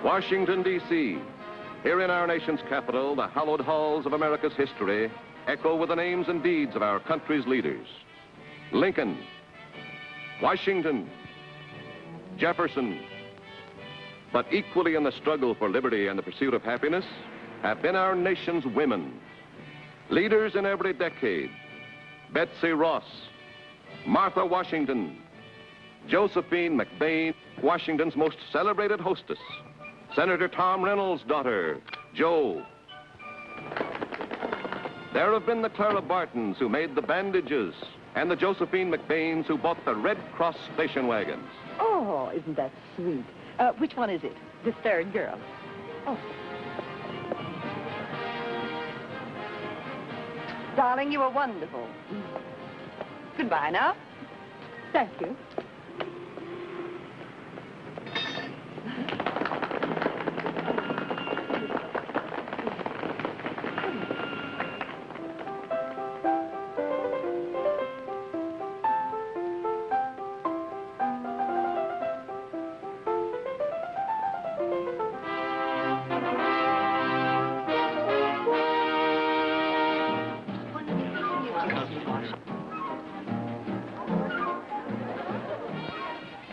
Washington, D.C. Here in our nation's capital, the hallowed halls of America's history echo with the names and deeds of our country's leaders. Lincoln, Washington, Jefferson. But equally in the struggle for liberty and the pursuit of happiness have been our nation's women. Leaders in every decade. Betsy Ross, Martha Washington, Josephine McBain, Washington's most celebrated hostess, Senator Tom Reynolds' daughter, Jo. There have been the Clara Bartons who made the bandages, and the Josephine McBains who bought the Red Cross station wagons. Oh, isn't that sweet? Which one is it? The third girl. Oh. Darling, you were wonderful. Goodbye now. Thank you.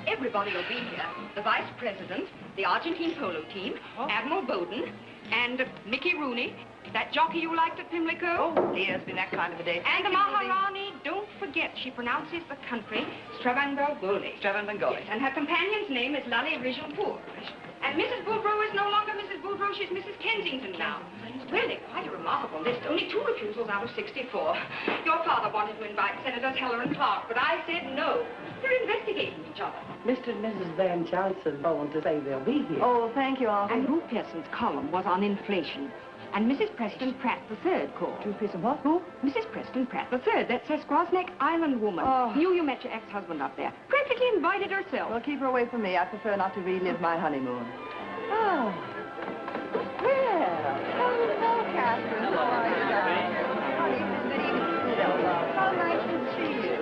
Everybody will be here. The Vice President, the Argentine polo team, Admiral Bowden, and Mickey Rooney, that jockey you liked at Pimlico. Oh, dear, it's been that kind of a day. And the Maharani, don't forget, she pronounces the country Stravangoli. Stravangoli. Yes, and her companion's name is Lally Rigelpour. And Mrs. Boudreau is no longer Mrs. Boudreau, she's Mrs. Kensington now. Really, quite a remarkable list. Only 2 refusals out of 64. Your father wanted to invite Senators Heller and Clark, but I said no. They're investigating each other. Mr. and Mrs. Van Johnson phoned to say they'll be here. Oh, thank you, Uncle. And Drew Pearson's column was on inflation. And Mrs. Preston Pratt III called. Drew Pearson what? Who? Mrs. Preston Pratt III, that Squawsneck Island woman. Oh. Knew you met your ex-husband up there. Practically invited herself. Well, keep her away from me. I prefer not to relive my honeymoon. Oh. Well, hello, Catherine. Hello. How are you, darling? Good evening. How nice to see you.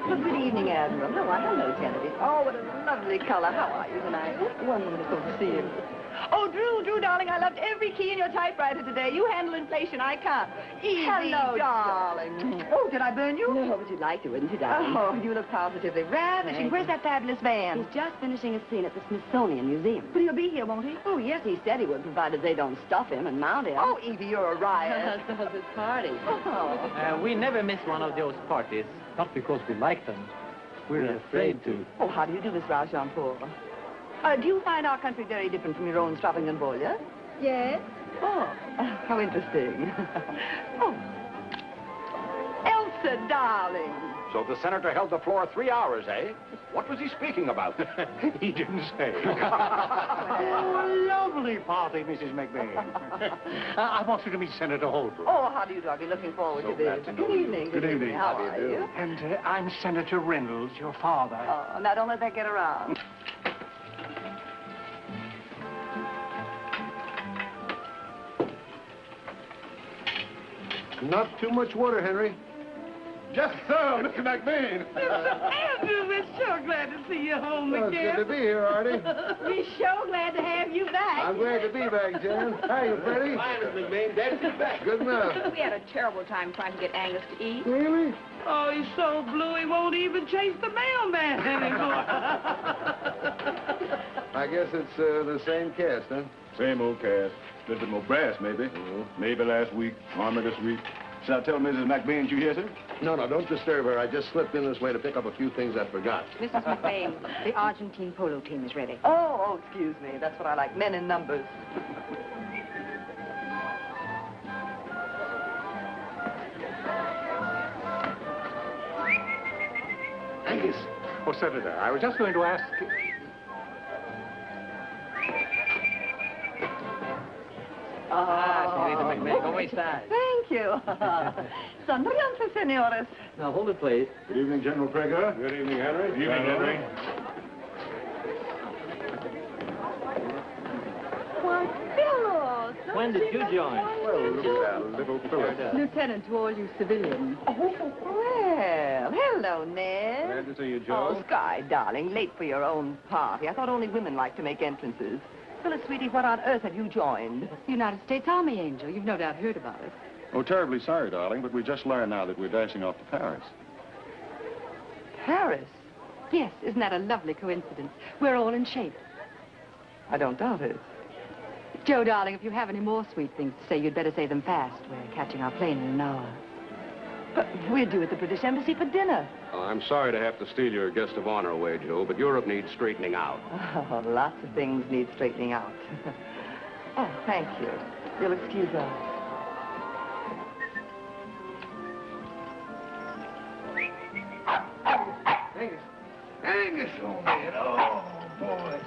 Well, good evening, Admiral. Hello, Genevieve. Oh, what a lovely color. How are you tonight? Wonderful to see you. Oh, Drew, darling, I loved every key in your typewriter today. You handle inflation, I can't. Easy, hello, darling. Oh, did I burn you? No, but you'd like to, wouldn't you, darling? Oh, you look positively ravishing. Where's that fabulous van? He's just finishing a scene at the Smithsonian Museum. But he'll be here, won't he? Oh, yes, he said he would, provided they don't stuff him and mount him. Oh, Evie, you're a riot. So's his party. Oh. We never miss one of those parties. Not because we like them. We're afraid to. Oh, how do you do, Miss Rajanpour? Do you find our country very different from your own Stravangoli? Yes? Oh, how interesting. Oh. Elsa, darling. So the senator held the floor 3 hours, eh? What was he speaking about? He didn't say. Oh, lovely party, Mrs. McBain. I want you to meet Senator Holbrook. Oh, how do you do? I'll be looking forward to this. Good evening. Good evening. How are you? And I'm Senator Reynolds, your father. Oh, now don't let that get around. Not too much water, Henry. Yes, sir, Mr. McBain. Andrew, we're so glad to see you home Well, again. it's good to be here, Artie. We're so glad to have you back. I'm glad to be back, Jan. Hi, Freddie. Hi, Mr. McBain. Daddy's back. Good enough. We had a terrible time trying to get Angus to eat. Really? Oh, he's so blue he won't even chase the mailman anymore. I guess it's the same cast, huh? Same old cast. A little bit more brass, maybe. Maybe last week, armor this week. Shall I tell Mrs. McBain you here, sir? No, don't disturb her. I just slipped in this way to pick up a few things I forgot. Mrs. McBain, the Argentine polo team is ready. Oh, excuse me. That's what I like. Men in numbers. Angus. Oh, Senator, I was just going to ask... Senorita McBain, ¿cómo estás? Thank you. Sonríanse, señores. Now, hold it, please. Good evening, General Prager. Good evening, Henry. Good evening, Henry. Why, hello, Oh, so When did you join? Well, look at that little Phyllis. Lieutenant, to all you civilians. Oh, well, hello, Ned. Glad to see you, Joe. Oh, Sky, darling, late for your own party. I thought only women like to make entrances. Phyllis, sweetie, what on earth have you joined? The United States Army, Angel. You've no doubt heard about it. Oh, terribly sorry, darling, but we just learned now that we're dashing off to Paris. Paris? Yes, isn't that a lovely coincidence? We're all in shape. I don't doubt it. Joe, darling, if you have any more sweet things to say, you'd better say them fast. We're catching our plane in an hour. But we're due at the British Embassy for dinner. Well, I'm sorry to have to steal your guest of honor away, Joe, but Europe needs straightening out. Oh, lots of things need straightening out. Oh, thank you. You'll excuse us. Angus, old man. Oh, boy.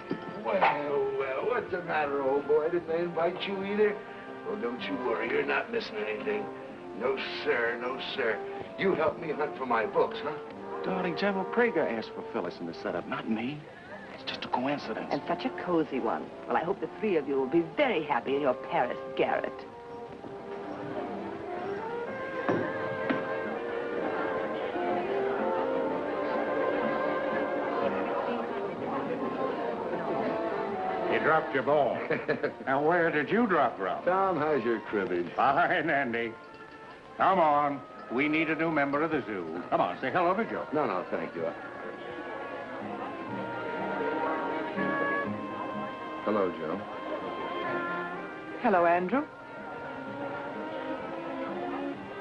Well, what's the matter, old boy? Didn't they invite you either? Well, don't you worry. You're not missing anything. No, sir. No, sir. You help me hunt for my books, huh? Darling, General Prager asked for Phyllis in the setup, not me. It's just a coincidence. And such a cozy one. Well, I hope the three of you will be very happy in your Paris garret. You dropped your ball. Now, where did you drop from? Tom, how's your cribbage? Fine, Andy. Come on. We need a new member of the zoo. Come on, say hello to Joe. No, thank you. Hello, Joe. Hello, Andrew.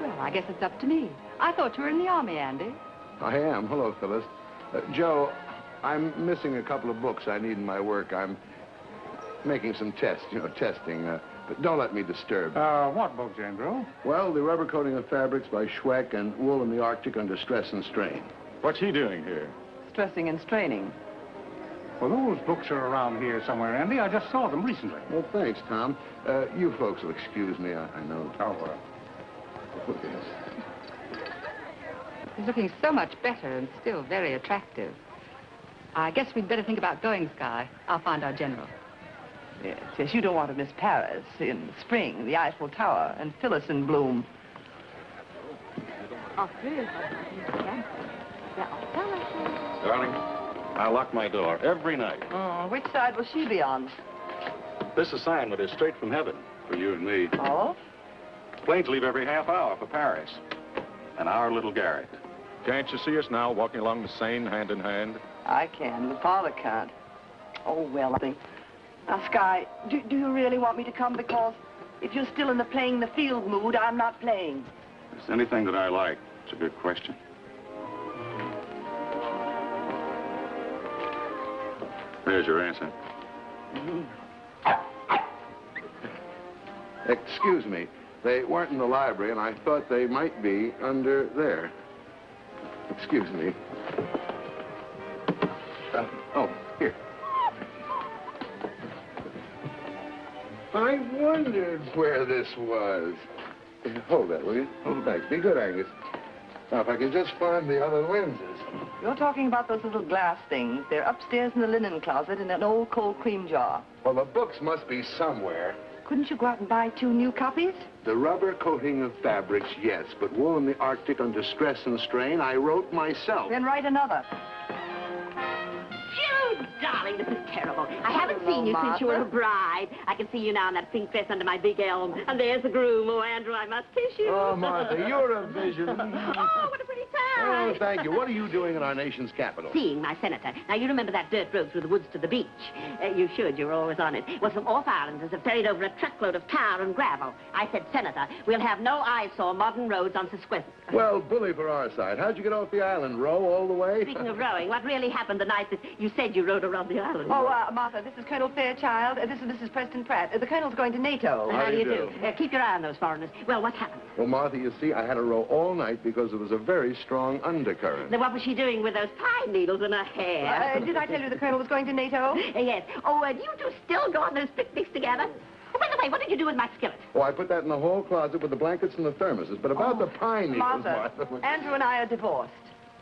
Well, I guess it's up to me. I thought you were in the Army, Andy. I am. Hello, Phyllis. Joe, I'm missing a couple of books I need in my work. I'm making some tests, testing. But don't let me disturb. What books, Andrew? Well, the rubber coating of fabrics by Schweck and Wool in the Arctic under stress and strain. What's he doing here? Stressing and straining. Well, those books are around here somewhere, Andy. I just saw them recently. Well, thanks, Tom. You folks will excuse me, I know. Oh, well. Yes. He's looking so much better and still very attractive. I guess we'd better think about going, Sky. I'll find our general. Yes, you don't want to miss Paris in spring, the Eiffel Tower, and Phyllis in bloom. Darling, I lock my door every night. Oh, which side will she be on? This assignment is straight from heaven for you and me. Oh? Planes leave every half hour for Paris. And our little garret. Can't you see us now, walking along the Seine, hand in hand? I can, but Father can't. Oh, well, I think... Now, Sky, do you really want me to come? Because if you're still in the playing the field mood, I'm not playing. It's anything that I like. It's a good question. There's your answer. Excuse me. They weren't in the library, and I thought they might be under there. Excuse me. Oh, here. I wondered where this was. Hold that, will you? Hold it back. Be good, Angus. Now, if I can just find the other lenses. You're talking about those little glass things. They're upstairs in the linen closet in an old cold cream jar. Well, the books must be somewhere. Couldn't you go out and buy 2 new copies? The rubber coating of fabrics, yes, but Wool in the Arctic under stress and strain, I wrote myself. Then write another. Jude, darling, this is terrible. I haven't seen you since you were a bride. I can see you now in that pink dress under my big elm. And there's the groom. Oh, Andrew, I must kiss you. Oh, Martha, you're a vision. Oh, what a pretty time. Oh, thank you. What are you doing in our nation's capital? Seeing my senator. Now, you remember that dirt road through the woods to the beach? You should. You were always on it. Well, some off-islanders have ferried over a truckload of tar and gravel. I said, Senator, we'll have no eyesore modern roads on Sesquipus. Well, bully for our side. How'd you get off the island? Row all the way? Speaking of rowing, what really happened the night that you said you rode around the island? Oh, Martha, this is Colonel Fairchild. This is Mrs. Preston Pratt. The Colonel's going to NATO. How do you do? Keep your eye on those foreigners. Well, what happened? Well, Martha, you see, I had to row all night because there was a very strong undercurrent. Then what was she doing with those pine needles in her hair? Did I tell you the Colonel was going to NATO? Yes. Oh, do you two still go on those picnics together? Oh, by the way, what did you do with my skillet? Oh, I put that in the hall closet with the blankets and the thermoses. But about the pine needles, Martha, Andrew and I are divorced.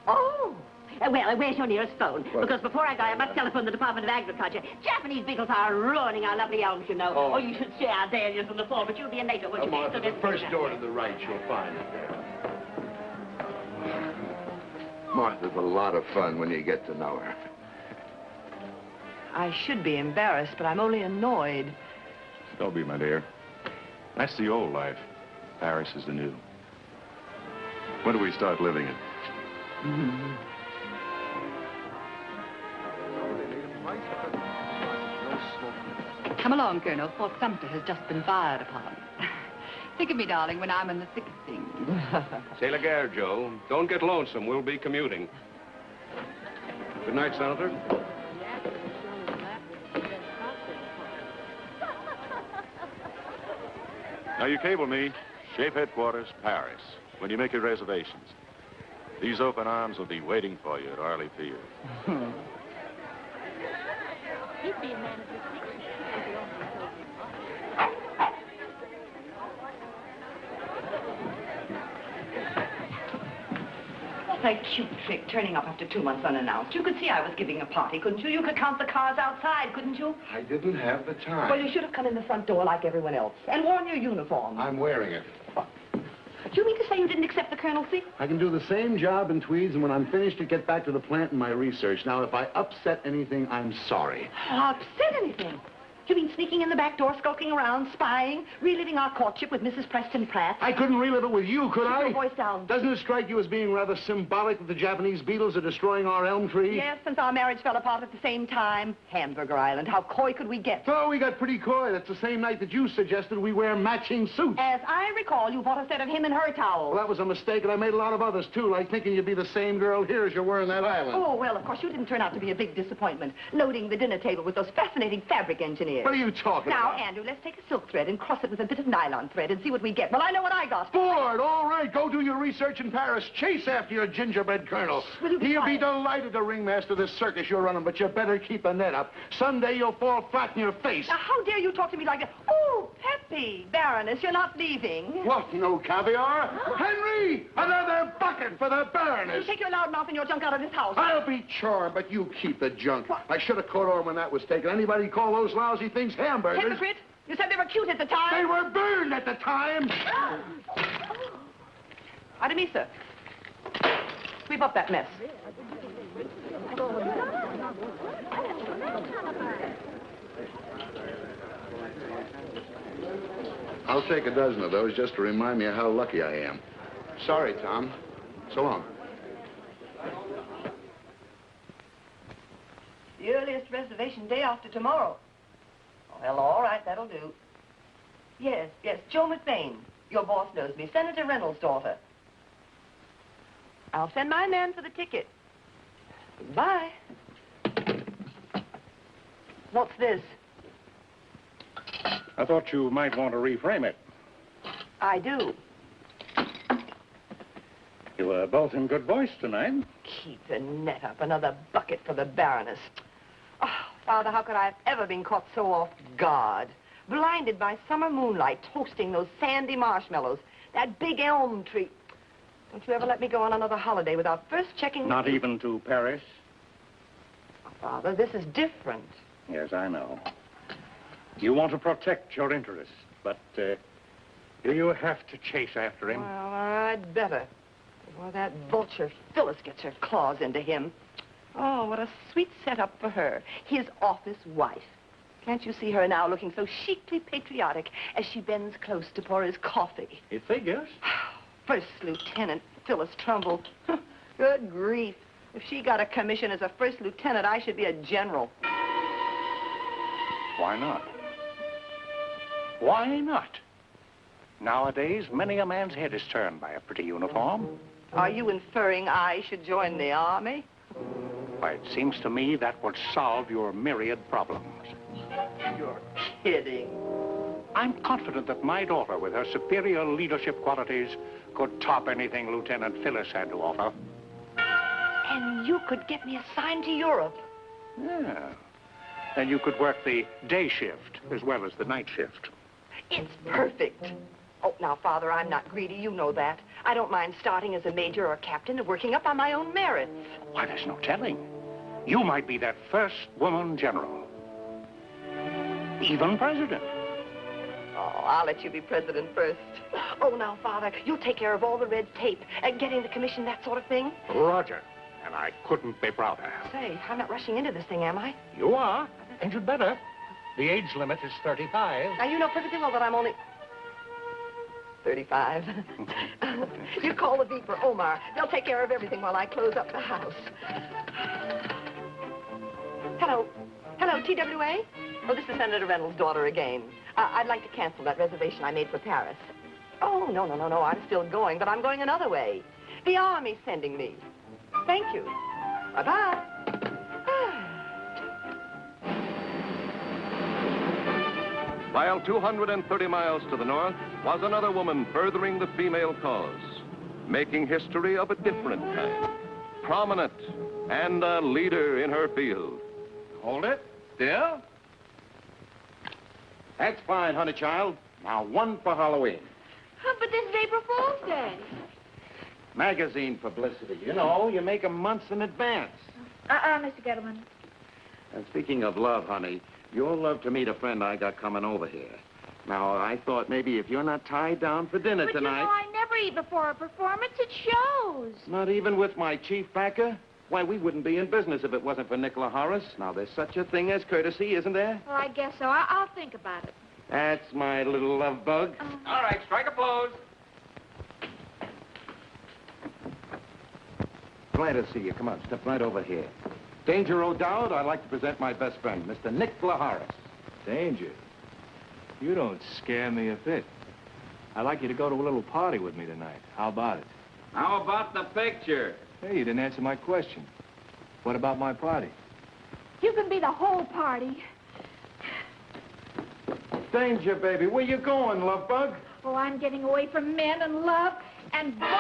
Oh, Well, where's your nearest phone? What? Because before I go, I must telephone the Department of Agriculture. Japanese beetles are ruining our lovely elms, you know. Oh, you should see our dahlias in the fall, but you'll be in later, won't you? Martha, the first door to the right, you'll find it there. Martha's a lot of fun when you get to know her. I should be embarrassed, but I'm only annoyed. Don't be, my dear. That's the old life. Paris is the new. When do we start living it? Come along, Colonel. Fort Sumter has just been fired upon. Think of me, darling, when I'm in the thick of things. C'est la guerre, Joe. Don't get lonesome. We'll be commuting. Good night, Senator. Now, you cable me, Shape Headquarters, Paris, when you make your reservations. These open arms will be waiting for you at Arley Field. A cute trick, turning up after 2 months unannounced. You could see I was giving a party, couldn't you? You could count the cars outside, couldn't you? I didn't have the time. Well, you should have come in the front door like everyone else and worn your uniform. I'm wearing it. Do you mean to say you didn't accept the colonelcy? I can do the same job in tweeds, and when I'm finished, to get back to the plant and my research. Now, if I upset anything, I'm sorry. Upset anything? You mean sneaking in the back door, skulking around, spying, reliving our courtship with Mrs. Preston Pratt? I couldn't relive it with you, could I? Keep your voice down. Doesn't it strike you as being rather symbolic that the Japanese beetles are destroying our elm tree? Yes, since our marriage fell apart at the same time. Hamburger Island, how coy could we get? Oh, we got pretty coy. That's the same night that you suggested we wear matching suits. As I recall, you bought a set of him and her towels. Well, that was a mistake, and I made a lot of others, too, like thinking you'd be the same girl here as you were in that island. Oh, well, of course, you didn't turn out to be a big disappointment, loading the dinner table with those fascinating fabric engineers. What are you talking about? Now, Andrew, let's take a silk thread and cross it with a bit of nylon thread and see what we get. Well, I know what I got. Bored, all right. Go do your research in Paris. Chase after your gingerbread colonel. Will you be He'll quiet? be delighted to ringmaster this circus you're running, but you better keep a net up. Someday you'll fall flat in your face. Now, how dare you talk to me like that? Oh, Peppy, Baroness, you're not leaving. What, no caviar? Henry, another bucket for the Baroness. You take your loud mouth and your junk out of this house. I'll be charmed, but you keep the junk. What? I should have caught on when that was taken. Anybody call those lousy things hamburgers? Hypocrite. You said they were cute at the time. They were burned at the time. Pardon me, sir. Sweep up that mess. I'll take a dozen of those just to remind me of how lucky I am. Sorry, Tom. So long. The earliest reservation day after tomorrow. Oh, well, all right, that'll do. Yes, Joe McLeod. Your boss knows me. Senator Reynolds' daughter. I'll send my man for the ticket. Goodbye. What's this? I thought you might want to reframe it. I do. You were both in good voice tonight. Keep the net up. Another bucket for the Baroness. Oh, Father, how could I have ever been caught so off guard? Blinded by summer moonlight, toasting those sandy marshmallows. That big elm tree. Don't you ever let me go on another holiday without first checking... Not even to Paris? Oh, Father, this is different. Yes, I know. You want to protect your interests, but do you have to chase after him? Well, I'd better. Before that vulture Phyllis gets her claws into him. Oh, what a sweet setup for her. His office wife. Can't you see her now looking so chicly patriotic as she bends close to pour his coffee? It figures. First Lieutenant Phyllis Trumbull. Good grief. If she got a commission as a first lieutenant, I should be a general. Why not? Why not? Nowadays, many a man's head is turned by a pretty uniform. Are you inferring I should join the army? Why, it seems to me that would solve your myriad problems. You're kidding. I'm confident that my daughter, with her superior leadership qualities, could top anything Lieutenant Phyllis had to offer. And you could get me assigned to Europe. Yeah. And you could work the day shift as well as the night shift. It's perfect. Oh, now, Father, I'm not greedy. You know that. I don't mind starting as a major or a captain and working up on my own merits. Why, there's no telling. You might be that first woman general. Even president. Oh, I'll let you be president first. Oh, now, Father, you'll take care of all the red tape and getting the commission, that sort of thing. Roger. And I couldn't be prouder. Say, I'm not rushing into this thing, am I? You are, and you'd better. The age limit is 35. Now, you know perfectly well that I'm only 35. You call the beeper, Omar. They'll take care of everything while I close up the house. Hello. Hello, TWA? Oh, this is Senator Reynolds' daughter again. I'd like to cancel that reservation I made for Paris. Oh, no. I'm still going, but I'm going another way. The Army's sending me. Thank you. Bye-bye. While 230 miles to the north was another woman furthering the female cause, making history of a different kind. Prominent and a leader in her field. Hold it. Still? That's fine, honey child. Now, one for Halloween. But this is April Fool's Day. Magazine publicity. You know, you make 'em months in advance. Mr. Gettleman. And speaking of love, honey, you'll love to meet a friend I got coming over here. Now, I thought maybe if you're not tied down for dinner But tonight... you know, I never eat before a performance. It shows. Not even with my chief backer? Why, we wouldn't be in business if it wasn't for Nicola Horace. Now, there's such a thing as courtesy, isn't there? Well, I guess so. I'll think about it. That's my little love bug. All right, strike a pose. Glad to see you. Come on, step right over here. Danger O'Dowd, I'd like to present my best friend, Mr. Nicola Horace. Danger? You don't scare me a bit. I'd like you to go to a little party with me tonight. How about it? How about the picture? Hey, you didn't answer my question. What about my party? You can be the whole party. Danger, baby. Where you going, love bug? Oh, I'm getting away from men and love and bombs.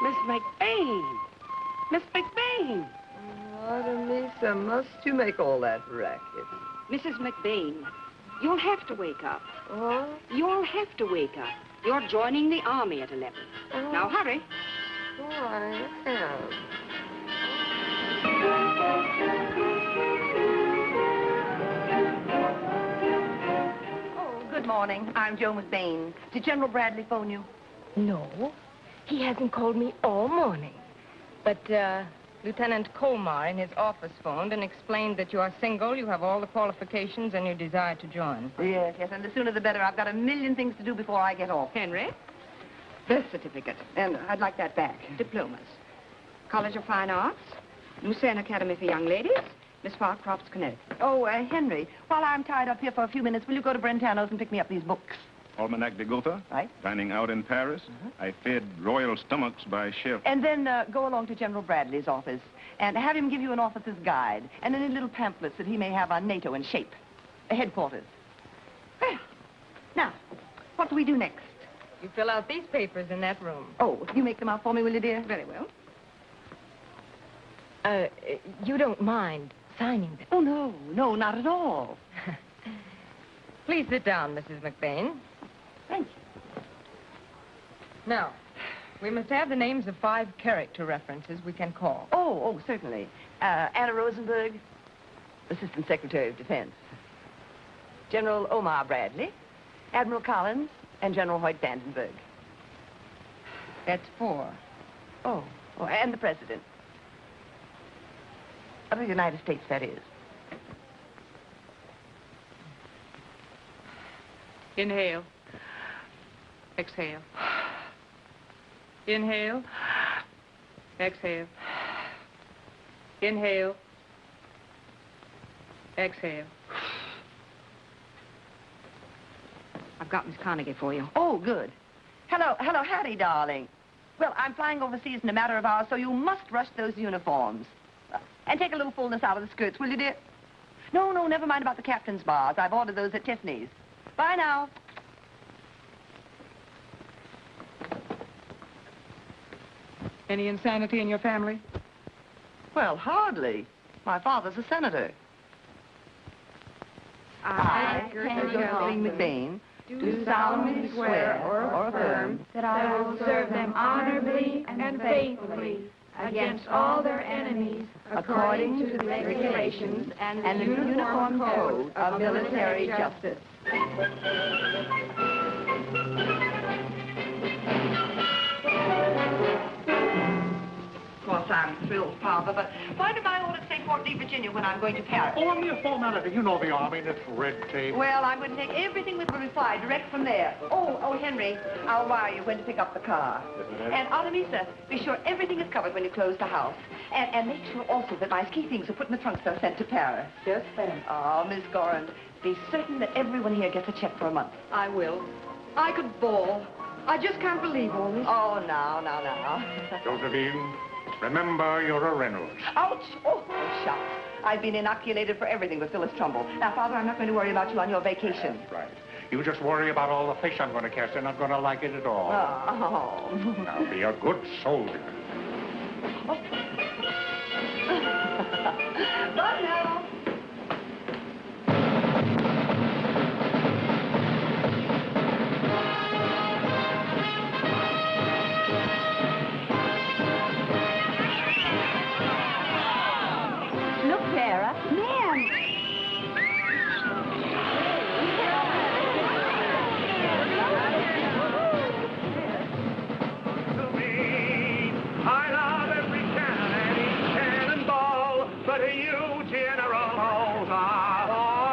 Miss McBain! Miss McBain! Artemisa, must you make all that racket? Mrs. McBain, you'll have to wake up. Oh? You'll have to wake up. You're joining the Army at 11. Oh. Now, hurry. Oh, I am. Oh, good morning. I'm Joe McBain. Did General Bradley phone you? No, he hasn't called me all morning. But, Lieutenant Kohner in his office phoned and explained that you are single, you have all the qualifications, and you desire to join. Yes, and the sooner the better. I've got a million things to do before I get off. Henry, birth certificate. And I'd like that back. Diplomas. College of Fine Arts, Lucerne Academy for Young Ladies, Miss Farcroft's, Connecticut. Oh, Henry, while I'm tied up here for a few minutes, will you go to Brentano's and pick me up these books? Almanac de Gotha. Right. Dining out in Paris. I fed royal stomachs by chef. And then go along to General Bradley's office and have him give you an officer's guide and any little pamphlets that he may have on NATO and shape. Headquarters. Well, now, what do we do next? You fill out these papers in that room. Oh, you make them out for me, will you, dear? Very well. You don't mind signing them? Oh, no, not at all. Please sit down, Mrs. McBain. Thank you. Now, we must have the names of 5 character references we can call. Oh, certainly. Anna Rosenberg, Assistant Secretary of Defense. General Omar Bradley, Admiral Collins, and General Hoyt Vandenberg. That's 4. Oh, and the President. Of the United States, that is. Inhale. Exhale. Inhale. Exhale. Inhale. Exhale. I've got Miss Carnegie for you. Oh, good. Hello, Hattie, darling. Well, I'm flying overseas in a matter of hours, so you must rush those uniforms. And take a little fullness out of the skirts, will you, dear? No, never mind about the captain's bars. I've ordered those at Tiffany's. Bye now. Any insanity in your family? Well, hardly. My father's a senator. I, Rosalind McLeod, do solemnly swear or affirm that I will serve them honorably and faithfully against all their enemies according to the regulations and the uniform code of military justice. Of course, I'm thrilled, Father, but why do my orders say Fort Lee, Virginia, when I'm going to Paris? Oh, a mere formality. You know the Army, and it's red tape. Well, I'm going to take everything with a reply direct from there. Oh, Henry, I'll wire you when to pick up the car. And Artemisa, be sure everything is covered when you close the house. And make sure also that my ski things are put in the trunks that are sent to Paris. Yes, ma'am. Oh, Miss Gorin, be certain that everyone here gets a check for a month. I will. I could bawl. I just can't believe all this. Oh, now. Josephine, remember you're a Reynolds. Ouch! Oh, shucks. I've been inoculated for everything with Phyllis Trumbull. Now, Father, I'm not going to worry about you on your vacation. Right. You just worry about all the fish I'm going to catch. They're not going to like it at all. Oh. Now, be a good soldier. Bye now. Look, Clara. Ma'am. I love every cannon and each cannonball, but you generals are all.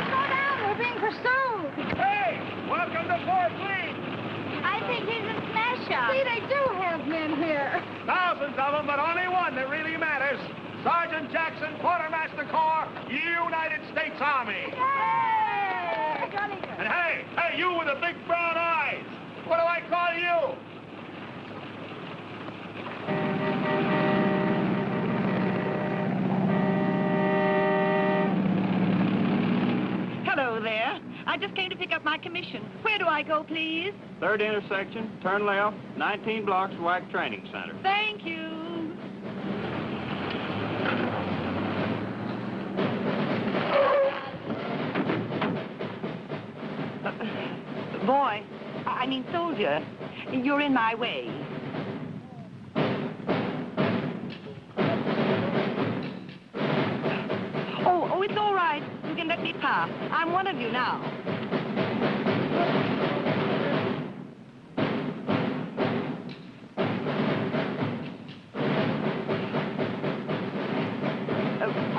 Slow down, we're being pursued. Hey, welcome to Fort Lee. I think he's a smash-up. See, they do have men here. Thousands of them, but only one that really matters. Sergeant Jackson, Quartermaster Corps, United States Army. Hey! And hey, you with the big brown eyes. What do I call you? Hello there. I just came to pick up my commission. Where do I go, please? Third intersection, turn left, 19 blocks, WAC Training Center. Thank you. Boy, I mean soldier, you're in my way. Oh, it's all right. You can let me pass. I'm one of you now.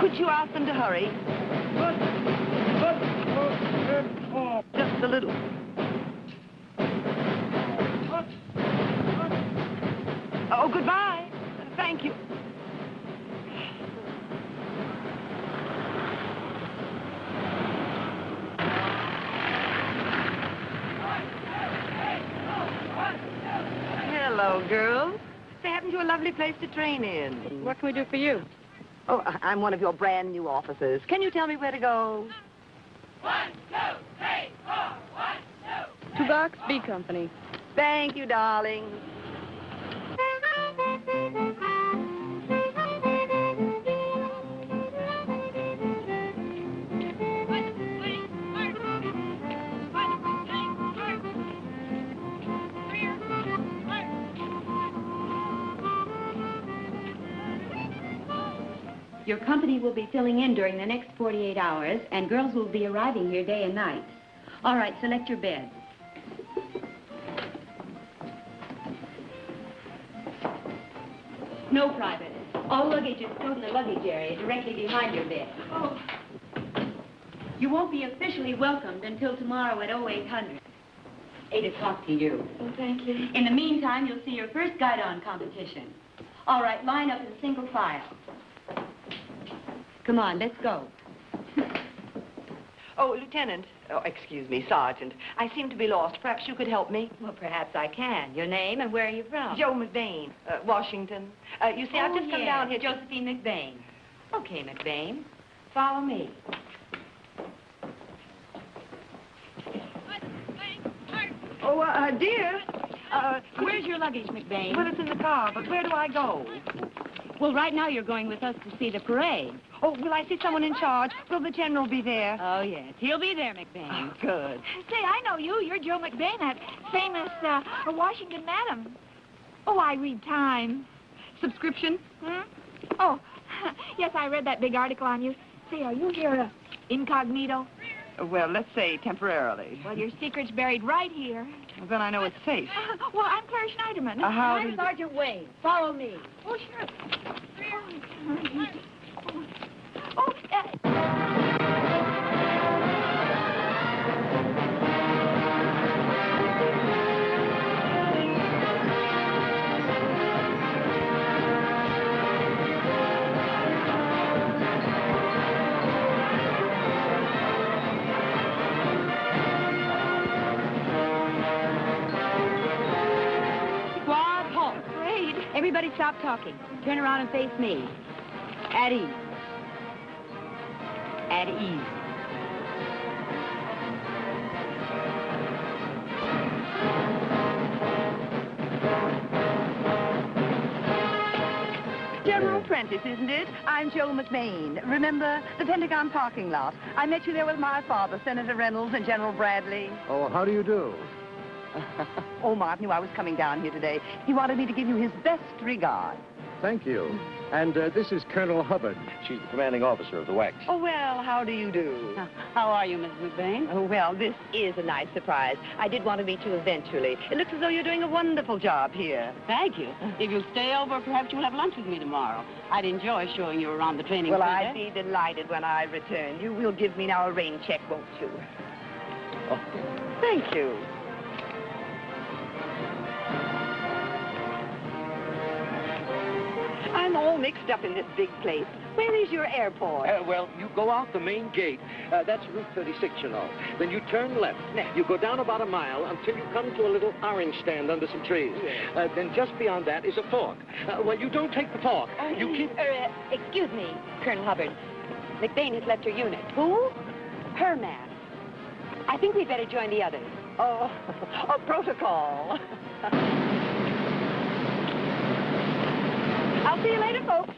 Could you ask them to hurry? Just a little. Oh, goodbye. Thank you. Hello, girls. They happen to a lovely place to train in. What can we do for you? Oh, I'm one of your brand new officers. Can you tell me where to go? 1, 2, 3, 4, 1, 2. 2 box, B company. Thank you, darling. Your company will be filling in during the next 48 hours, and girls will be arriving here day and night. All right, select your bed. No private. All luggage is stored in the luggage area directly behind your bed. Oh. You won't be officially welcomed until tomorrow at 0800. 8 o'clock to you. Oh, thank you. In the meantime, you'll see your first guide-on competition. All right, line up in single file. Come on, let's go. Oh, Lieutenant. Oh, excuse me, Sergeant. I seem to be lost. Perhaps you could help me? Well, perhaps I can. Your name and where are you from? Joe McBain, Washington. You see, I've just come down here. Josephine McBain. Okay, McBain. Follow me. Oh, dear. Where's your luggage, McBain? Well, it's in the car, but where do I go? Well, right now you're going with us to see the parade. Oh, will I see someone in charge? Will the general be there? Oh, yes. He'll be there, McBain. Oh, good. Say, I know you. You're Joe McBain, that famous Washington madam. Oh, I read Time. Subscription? Hmm? Oh, yes, I read that big article on you. Say, are you here incognito? Well, let's say temporarily. Well, your secret's buried right here. Well, then I know it's safe. Well, I'm Claire Schneiderman. I'm Sergeant Wayne. Follow me. Oh, sure. Everybody stop talking. Turn around and face me. At ease. At ease. General Prentice, isn't it? I'm Joe McBain. Remember the Pentagon parking lot? I met you there with my father, Senator Reynolds, and General Bradley. Oh, how do you do? Oh, Mark knew I was coming down here today. He wanted me to give you his best regards. Thank you. And this is Colonel Hubbard. She's the commanding officer of the WAC. Oh, well, how do you do? How are you, Miss McBain? Oh, well, this is a nice surprise. I did want to meet you eventually. It looks as though you're doing a wonderful job here. Thank you. If you'll stay over, perhaps you'll have lunch with me tomorrow. I'd enjoy showing you around the training center. Well, I'd be delighted when I return. You will give me now a rain check, won't you? Oh. Thank you. I'm all mixed up in this big place. Where is your airport? Well, you go out the main gate. That's Route 36, you know. Then you turn left. You go down about a mile until you come to a little orange stand under some trees. Then just beyond that is a fork. Well, you don't take the fork. You keep... Excuse me, Colonel Hubbard. McBain has left her unit. Who? Her man. I think we'd better join the others. Oh, protocol. I'll see you later, folks.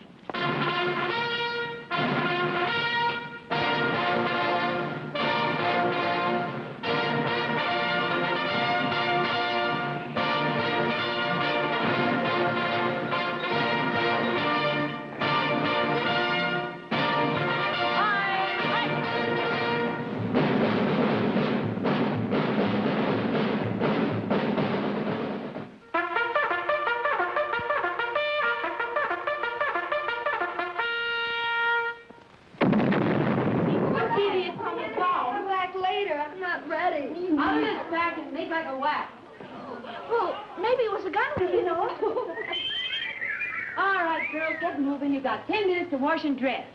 I'll just back and make like a whack. Well, maybe it was a gun, you know. All right, girls, get moving. You've got 10 minutes to wash and dress.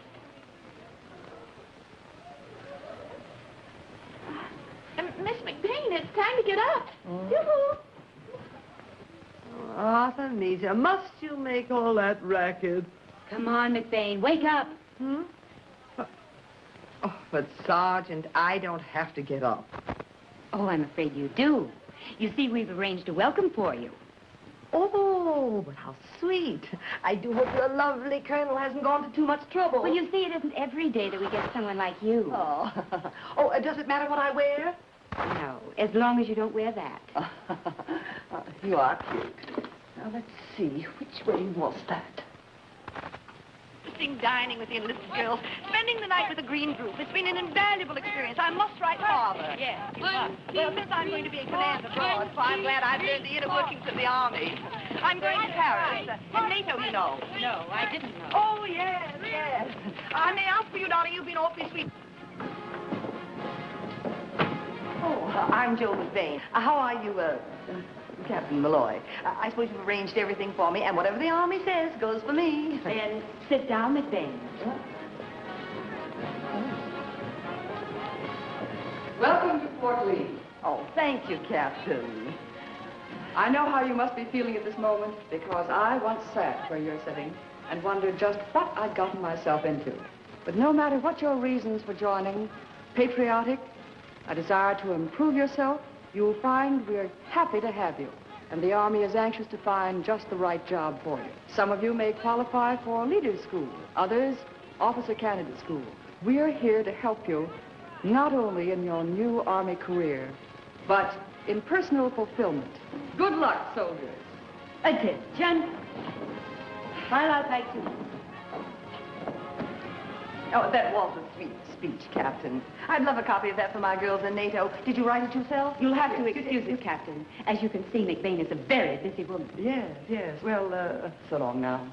Miss McBain, it's time to get up. Yoo-hoo. Artemisia, must you make all that racket? Come on, McBain, wake up. Hmm? Oh, but, Sergeant, I don't have to get up. Oh, I'm afraid you do. You see, we've arranged a welcome for you. Oh, but how sweet. I do hope your lovely colonel hasn't gone to too much trouble. Well, you see, it isn't every day that we get someone like you. Oh, does it matter what I wear? No, as long as you don't wear that. You are cute. Now, let's see. Which way was that? Dining with the enlisted girls, spending the night with a green group. It's been an invaluable experience. I must write Father. Yes. Well, since I'm going to be in command abroad, so I'm glad I've learned the inner workings of the Army. I'm going to Paris. And NATO, you know. No, I didn't know. Oh, yes, yes. I may ask for you, darling. You've been awfully sweet. Oh, I'm Joe McBain. How are you, Captain Malloy? I suppose you've arranged everything for me, and whatever the Army says goes for me. And sit down, McBain. Welcome to Port Lee. Oh, thank you, Captain. I know how you must be feeling at this moment because I once sat where you're sitting and wondered just what I'd gotten myself into. But no matter what your reasons for joining, patriotic, a desire to improve yourself, you'll find we're happy to have you. And the Army is anxious to find just the right job for you. Some of you may qualify for leader's school, others officer candidate school. We're here to help you not only in your new Army career, but in personal fulfillment. Good luck, soldiers. Attention. Highlight back to Oh, that was a sweet speech, Captain. I'd love a copy of that for my girls in NATO. Did you write it yourself? You'll have to excuse us, Captain. As you can see, McBain is a very busy woman. Yes. Well, so long now.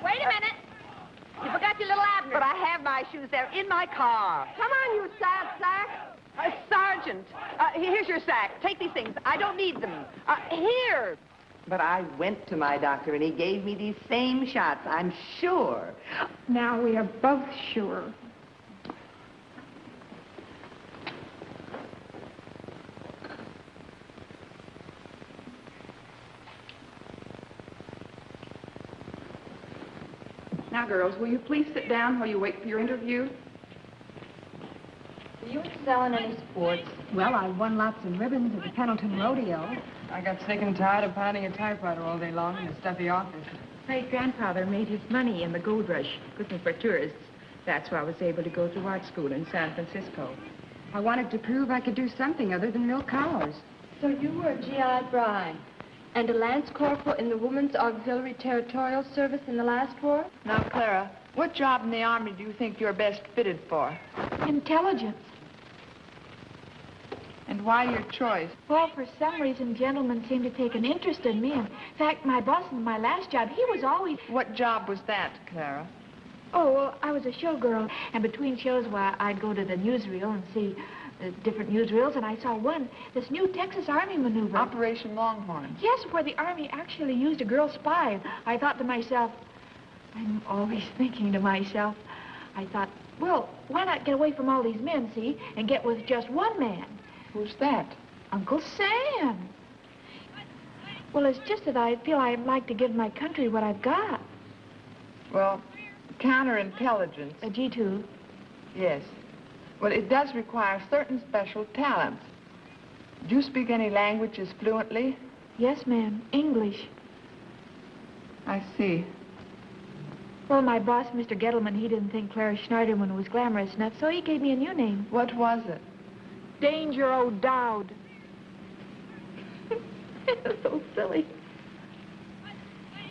Wait a minute. You forgot your little Abner. But I have my shoes there in my car. Come on, you sad sack. Sergeant, here's your sack. Take these things. I don't need them. Here. But I went to my doctor, and he gave me these same shots, I'm sure. Now we are both sure. Now, girls, will you please sit down while you wait for your interview? Do you excel in any sports? Well, I won lots of ribbons at the Pendleton Rodeo. I got sick and tired of pounding a typewriter all day long in a stuffy office. My grandfather made his money in the gold rush, cooking for tourists. That's why I was able to go to art school in San Francisco. I wanted to prove I could do something other than milk cows. So you were a GI bride and a lance corporal in the Women's Auxiliary Territorial Service in the last war? Now, Clara, what job in the Army do you think you're best fitted for? Intelligence. And why your choice? Well, for some reason, gentlemen seem to take an interest in me. In fact, my boss in my last job, he was always... What job was that, Clara? Oh, well, I was a showgirl. And between shows, well, I'd go to the newsreel and see different newsreels. And I saw one, this new Texas Army maneuver. Operation Longhorn. Yes, where the Army actually used a girl spy. I thought to myself, I'm always thinking to myself, I thought, well, why not get away from all these men, see, and get with just one man? Who's that? Uncle Sam. Well, it's just that I feel I'd like to give my country what I've got. Well, counterintelligence. A G2. Yes. Well, it does require certain special talents. Do you speak any languages fluently? Yes, ma'am. English. I see. Well, my boss, Mr. Gettleman, he didn't think Clara Schneiderman was glamorous enough, so he gave me a new name. What was it? Danger O'Dowd. So silly.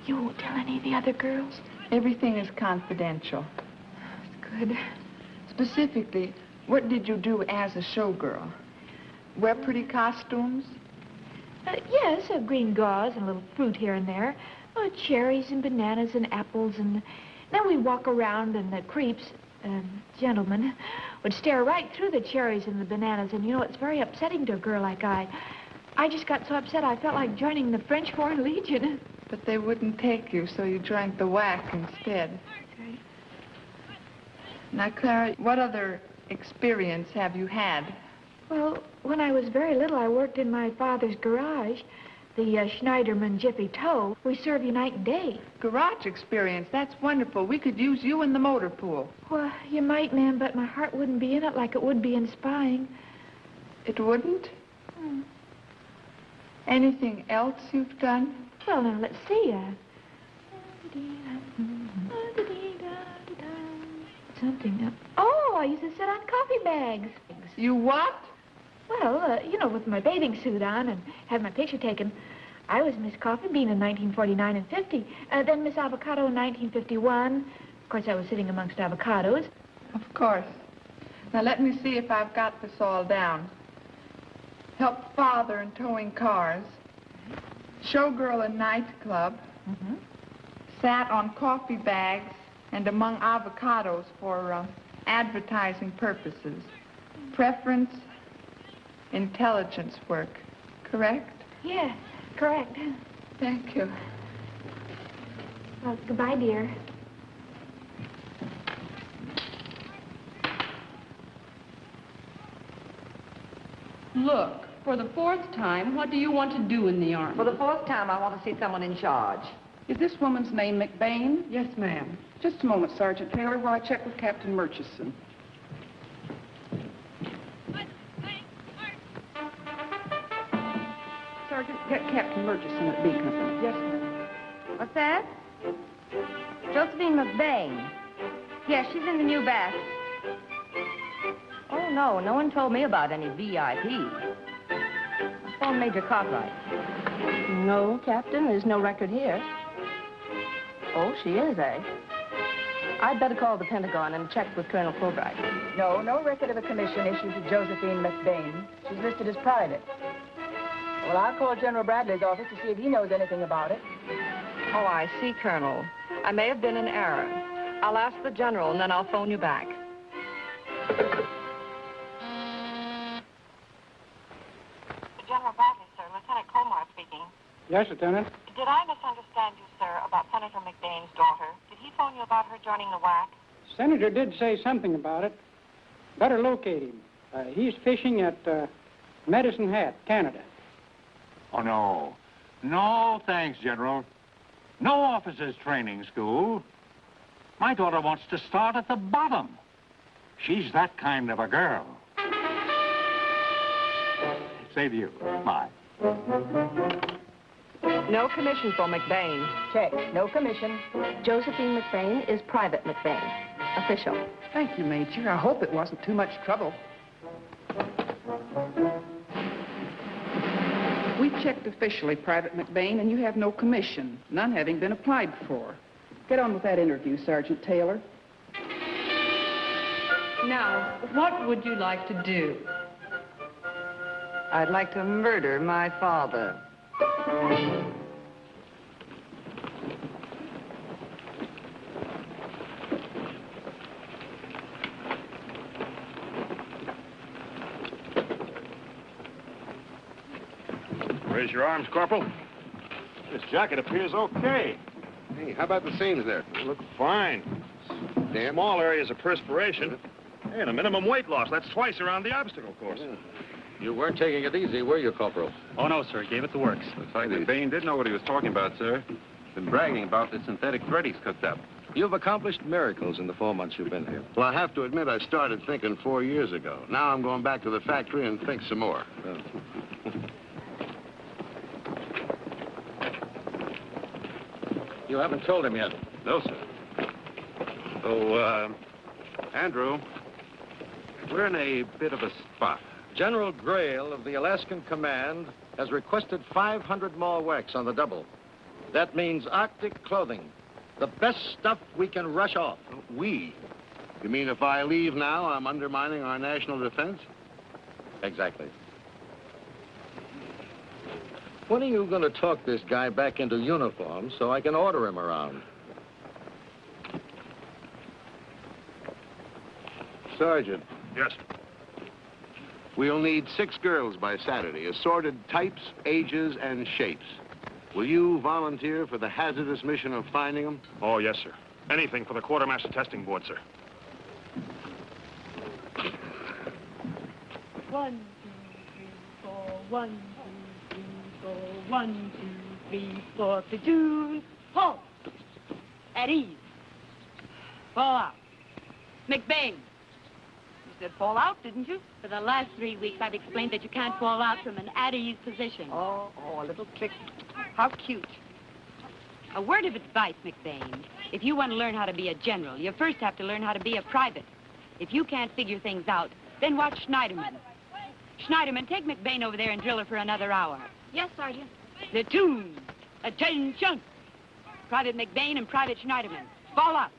You won't tell any of the other girls? Everything is confidential. That's good. Specifically, what did you do as a showgirl? Wear pretty costumes? Yes, green gauze and a little fruit here and there. Cherries and bananas and apples, and then we walk around and the creeps, gentlemen, would stare right through the cherries and the bananas, and you know, it's very upsetting to a girl like I just got so upset I felt like joining the French Foreign Legion. But they wouldn't take you, so you drank the WAC instead. That's right. Now, Clara, what other experience have you had? Well, when I was very little, I worked in my father's garage, the Schneiderman Jiffy Tow. We serve you night and day. Garage experience, that's wonderful. We could use you in the motor pool. Well, you might, ma'am, but my heart wouldn't be in it like it would be in spying. It wouldn't? Anything else you've done? Well, now, let's see. Something. Oh, I used to sit on coffee bags. You what? Well, you know, with my bathing suit on and have my picture taken. I was Miss Coffee Bean in 1949 and 50. Then Miss Avocado in 1951. Of course, I was sitting amongst avocados. Of course. Now, let me see if I've got this all down. Helped father in towing cars. Showgirl in nightclub. Sat on coffee bags and among avocados for advertising purposes. Preference, intelligence work. Correct? Yes, correct. Thank you. Well, goodbye, dear. Look, for the 4th time, what do you want to do in the Army? For the 4th time, I want to see someone in charge. Is this woman's name McBain? Yes, ma'am. Just a moment, Sergeant Taylor, while I check with Captain Murchison. Sergeant, get Captain Murchison at B Company. Yes, ma'am. What's that? Josephine McBain. Yes, she's in the new bath. Oh, no. No one told me about any VIP. I phoned Major Cartwright. No, Captain, there's no record here. Oh, she is, eh? I'd better call the Pentagon and check with Colonel Fulbright. No, no record of a commission issued to Josephine McBain. She's listed as private. Well, I'll call General Bradley's office to see if he knows anything about it. Oh, I see, Colonel. I may have been in error. I'll ask the general, and then I'll phone you back. General Bradley, sir. Lieutenant Kohner speaking. Yes, Lieutenant. Did I misunderstand you, sir, about Senator McBain's daughter? Did he phone you about her joining the WAC? Senator did say something about it. Better locate him. He's fishing at Medicine Hat, Canada. Oh, no. No, thanks, General. No officers' training school. My daughter wants to start at the bottom. She's that kind of a girl. Same to you. Bye. No commission for McBain. Check. No commission. Josephine McBain is Private McBain. Official. Thank you, Major. I hope it wasn't too much trouble. We've checked officially, Private McBain, and you have no commission, none having been applied for. Get on with that interview, Sergeant Taylor. Now, what would you like to do? I'd like to murder my father. Raise your arms, Corporal. This jacket appears okay. Hey, how about the seams there? They look fine. Damn. Small areas of perspiration. Hey, and a minimum weight loss. That's twice around the obstacle course. Yeah. You weren't taking it easy, were you, Corporal? Oh, no, sir. Gave it the works. Looks like McBain did know what he was talking about, sir. Been bragging about the synthetic thread he's cooked up. You've accomplished miracles in the 4 months you've been here. Well, I have to admit I started thinking 4 years ago. Now I'm going back to the factory and think some more. You haven't told him yet. No, sir. So, Andrew, we're in a bit of a spot. General Grail of the Alaskan Command has requested 500 more WACs on the double. That means Arctic clothing. The best stuff we can rush off. We? You mean if I leave now, I'm undermining our national defense? Exactly. When are you going to talk this guy back into uniform so I can order him around? Sergeant. Yes. We'll need 6 girls by Saturday, assorted types, ages, and shapes. Will you volunteer for the hazardous mission of finding them? Oh, yes, sir. Anything for the Quartermaster Testing Board, sir. 1, 2, 3, 4. 1, 2, 3, 4. 1, 2, 3, 4. Platoon. Halt. At ease. Fall out. McBain. You said fall out, didn't you? For the last 3 weeks, I've explained that you can't fall out from an at-ease position. Oh, a little click. How cute. A word of advice, McBain. If you want to learn how to be a general, you first have to learn how to be a private. If you can't figure things out, then watch Schneiderman. Schneiderman, take McBain over there and drill her for another hour. Yes, Sergeant. Platoon. Attention. Private McBain and Private Schneiderman. Fall up.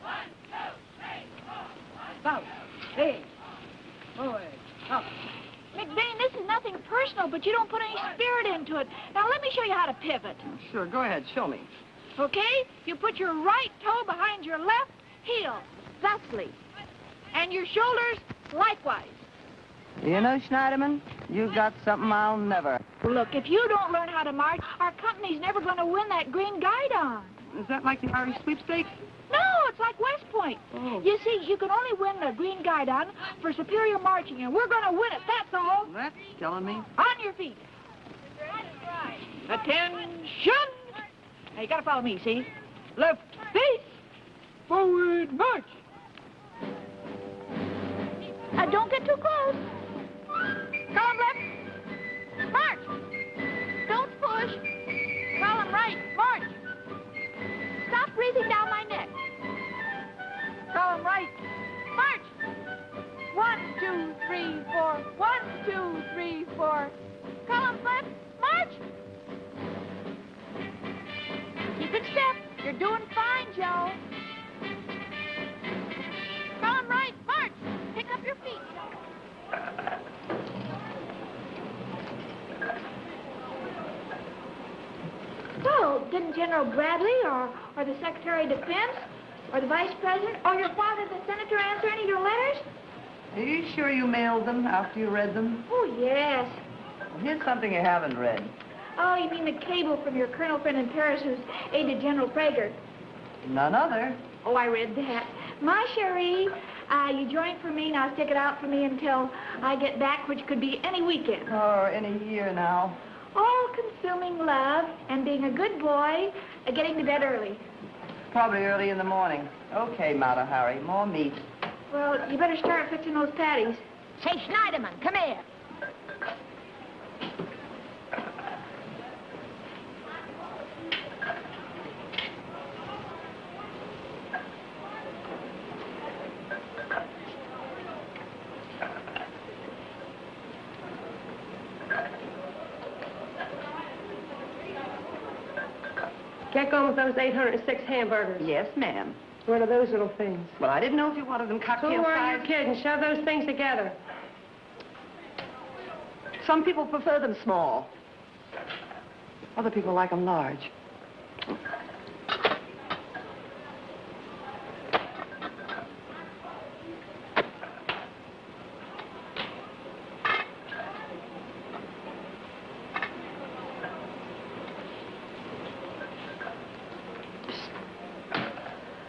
1, 2, 3, 4. 1. South. Hey. Forward. Up. McBain, this is nothing personal, but you don't put any spirit into it. Now, let me show you how to pivot. Sure, go ahead, show me. Okay? You put your right toe behind your left heel, thusly. And your shoulders likewise. You know, Schneiderman, you've got something I'll never. Look, if you don't learn how to march, our company's never going to win that green guidon. Is that like the Irish sweepstakes? No, it's like West Point. Oh. You see, you can only win the Green Guidon for superior marching, and we're going to win it, that's all. That's telling me. On your feet. Attention! Now, you got to follow me, see? Left face, forward march. Don't get too close. Column left, march. Don't push. Column right, march. Stop breathing down my neck. Column right, march. 1, 2, 3, 4. 1, 2, 3, 4. Column left, march. Keep it step. You're doing fine, Joe. Column right, march. Pick up your feet. Well, didn't General Bradley or the Secretary of Defense or the Vice President or your father, the Senator, answer any of your letters? Are you sure you mailed them after you read them? Oh, yes. Well, here's something you haven't read. Oh, you mean the cable from your colonel friend in Paris who's aide to General Prager? None other. Oh, I read that. My cherie, you join for me, now stick it out for me until I get back, which could be any weekend. Or any year now. All-consuming love and being a good boy, getting to bed early. Probably early in the morning. Okay, Mata Hari, more meat. Well, you better start fixing those patties. Say, Schneiderman, come here. Get going with those 806 hamburgers. Yes, ma'am. What are those little things? Well, I didn't know if you wanted them cocktail Who are size. you kidding? Shove those things together. Some people prefer them small. Other people like them large.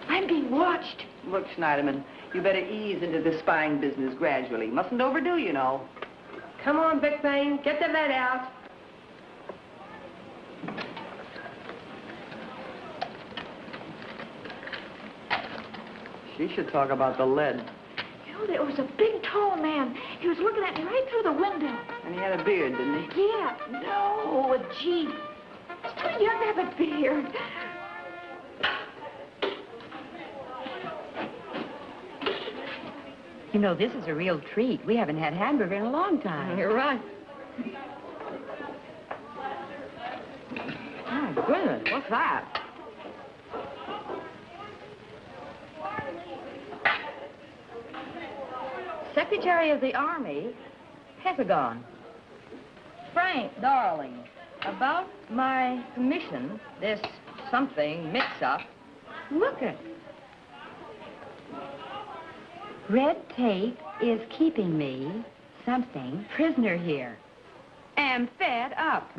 I'm being watched. Look, Schneiderman, you better ease into the spying business gradually. Mustn't overdo, you know. Come on, Big Bane, get the lead out. She should talk about the lead. You know, there was a big, tall man. He was looking at me right through the window. And he had a beard, didn't he? Yeah. No, a Jeep. He's too young to have a beard. You know, this is a real treat. We haven't had hamburger in a long time. You're right. Oh, goodness, what's that? Secretary of the Army, Pentagon. Frank, darling, about my commission, this something mix-up. Look it. Red tape is keeping me, something, prisoner here. Am fed up.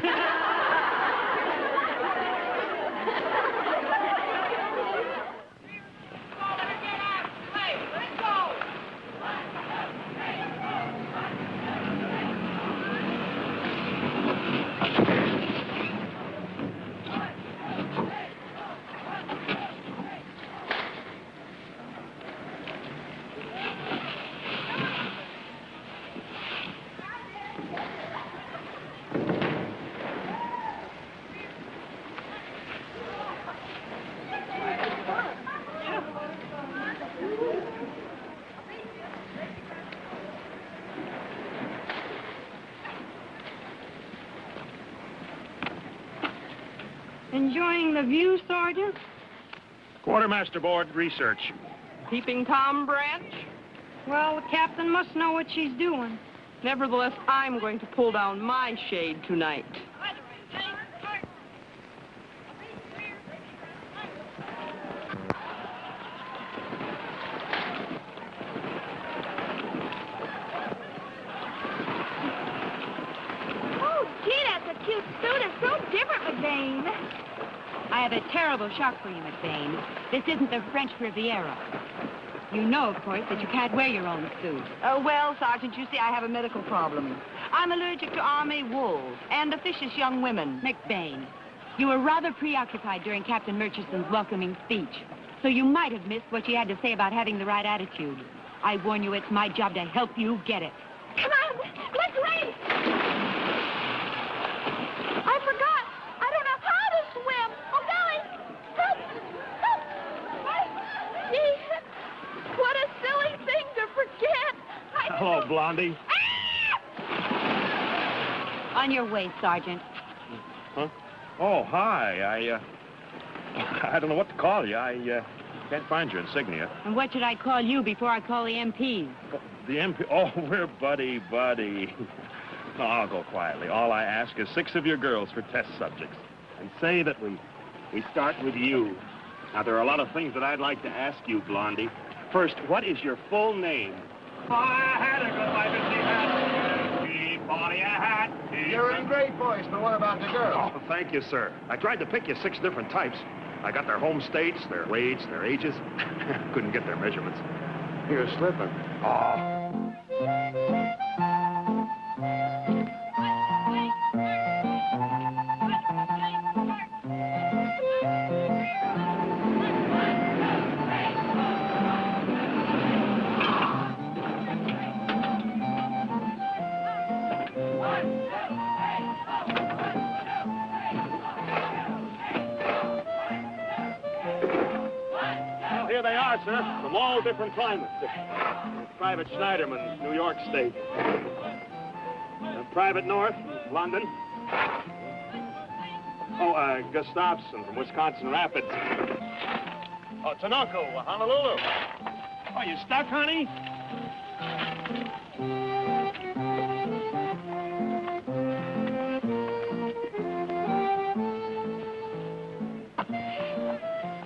Enjoying the view, Sergeant? Quartermaster Board research. Peeping Tom branch? Well, the captain must know what she's doing. Nevertheless, I'm going to pull down my shade tonight. Oh, gee, that's a cute suit. It's so different, McBain. I have a terrible shock for you, McBain. This isn't the French Riviera. You know, of course, that you can't wear your own suit. Oh, well, Sergeant, you see, I have a medical problem. I'm allergic to army wool and officious young women. McBain, you were rather preoccupied during Captain Murchison's welcoming speech, so you might have missed what she had to say about having the right attitude. I warn you, it's my job to help you get it. Come on, let's race! I forgot. I don't know how to swim. Oh, golly! Help! Help! Gee, what a silly thing to forget. Hello, Blondie. On your way, Sergeant. Huh? Oh, hi. I don't know what to call you. I can't find your insignia. And what should I call you before I call the MPs? The MP... Oh, we're buddy. No, I'll go quietly. All I ask is 6 of your girls for test subjects. And say that we start with you. Now, there are a lot of things that I'd like to ask you, Blondie. First, what is your full name? I had a good life in the hat. You're in great voice, but what about the girls? Oh, thank you, sir. I tried to pick you 6 different types. I got their home states, their weights, their ages. Couldn't get their measurements. You're slipping. Oh. Here they are, sir, from all different climates. Private Schneiderman, New York State. Private North, London. Oh, Gustafson from Wisconsin Rapids. Oh, Tinoco, Honolulu. Oh, you stuck, honey?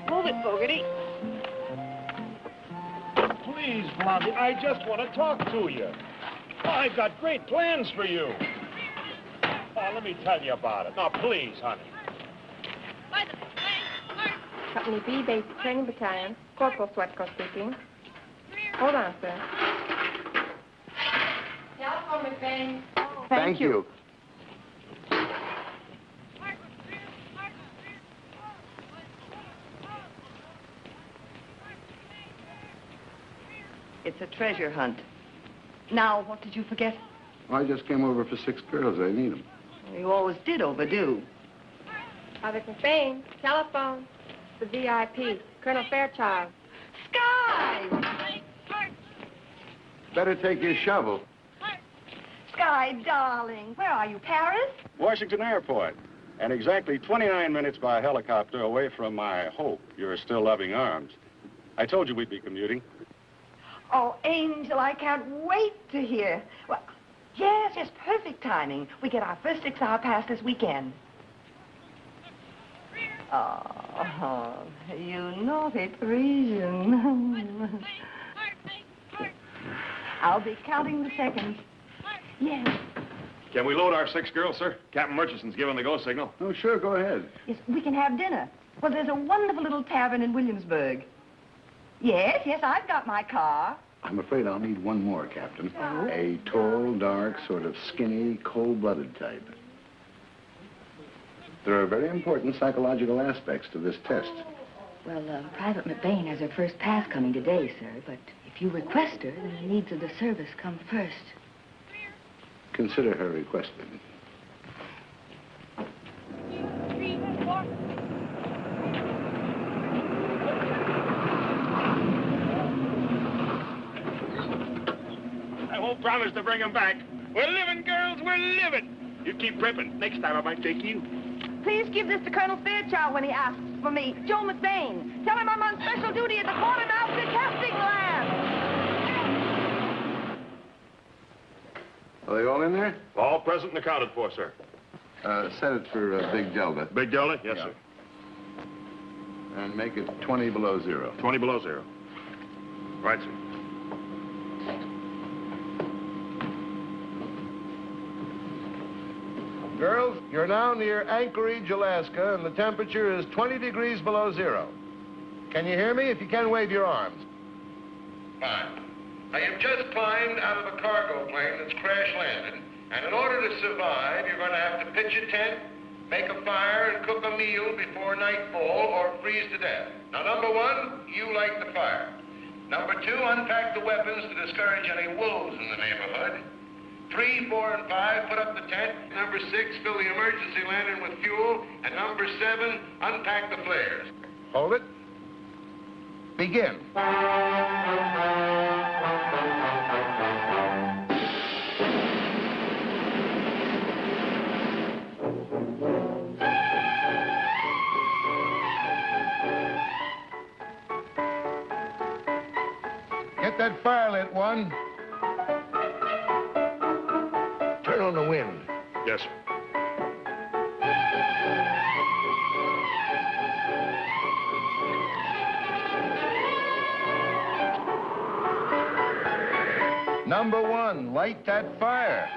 Move it, Fogarty. Please, Blondie, I just want to talk to you. Oh, I've got great plans for you. Oh, let me tell you about it. Now, please, honey. Company B, Basic Training Battalion. Corporal Sweatco speaking. Hold on, sir. Telephone, McBain. Thank you. It's a treasure hunt. Now, what did you forget? I just came over for 6 girls. I need them. You always did overdo. Private McBain. Telephone. The VIP. Colonel Fairchild. Sky! Better take your shovel. Sky, darling, where are you, Paris? Washington Airport. And exactly 29 minutes by helicopter away from my hope, your still loving arms. I told you we'd be commuting. Oh, Angel, I can't wait to hear. Well, yes, perfect timing. We get our first 6-hour pass this weekend. Oh, you naughty Parisian. I'll be counting the seconds. Yes. Can we load our 6 girls, sir? Captain Murchison's given the go signal. Oh, sure, go ahead. Yes, we can have dinner. Well, there's a wonderful little tavern in Williamsburg. Yes, I've got my car. I'm afraid I'll need one more, Captain. A tall, dark, sort of skinny, cold-blooded type. There are very important psychological aspects to this test. Well, Private McBain has her first pass coming today, sir, but if you request her, then the needs of the service come first. Consider her requested. I won't promise to bring him back. We're living, girls, we're living. You keep ripping. Next time I might take you. Please give this to Colonel Fairchild when he asks for me. Joe McBain. Tell him I'm on special duty at the Kohner casting lab. Are they all in there? All present and accounted for, sir. Set it for Big Delta. Big Delta? Yes, Yeah. sir. And make it 20 below 0. 20 below 0. Right, sir. Girls, you're now near Anchorage, Alaska, and the temperature is 20 degrees below zero. Can you hear me? If you can, wave your arms. Fine. Now, you've just climbed out of a cargo plane that's crash-landed, and in order to survive, you're going to have to pitch a tent, make a fire, and cook a meal before nightfall or freeze to death. Now, number one, you light the fire. Number two, unpack the weapons to discourage any wolves in the neighborhood. 3, 4, and 5, put up the tent. Number 6, fill the emergency lantern with fuel. And number 7, unpack the flares. Hold it. Begin. Get that fire lit, one. Turn on the wind. Yes, sir. Number 1, light that fire.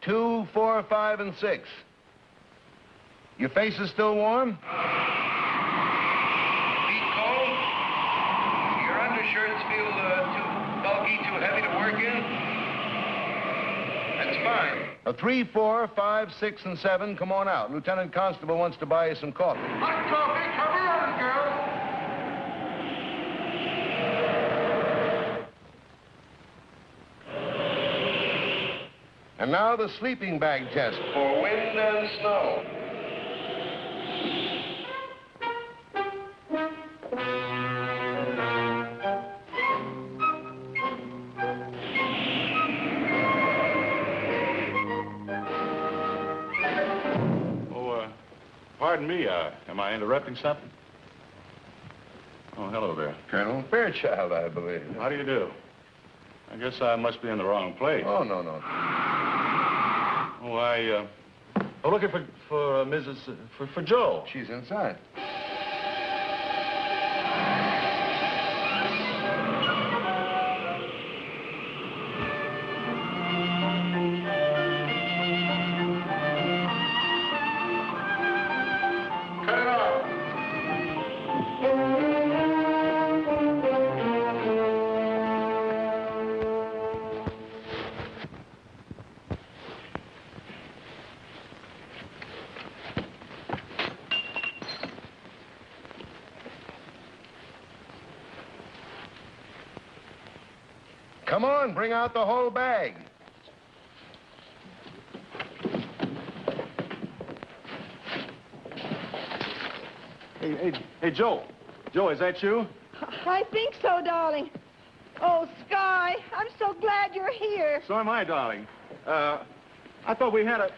2, 4, 5, and 6. Your face is still warm? Feet cold? Your undershirts feel too bulky, too heavy to work in? That's fine. 3, 4, 5, 6, and 7, come on out. Lieutenant Constable wants to buy you some coffee. Hot coffee, come on, girl. And now the sleeping bag test for wind and snow. Pardon me, am I interrupting something? Oh, hello there. Colonel Fairchild, I believe. How do you do? I guess I must be in the wrong place. Oh, no, no. Oh, I'm looking for Mrs. for Joe. She's inside. Come on, bring out the whole bag. Hey, Joe. Joe, is that you? I think so, darling. Oh, Sky, I'm so glad you're here. So am I, darling. I thought we had a...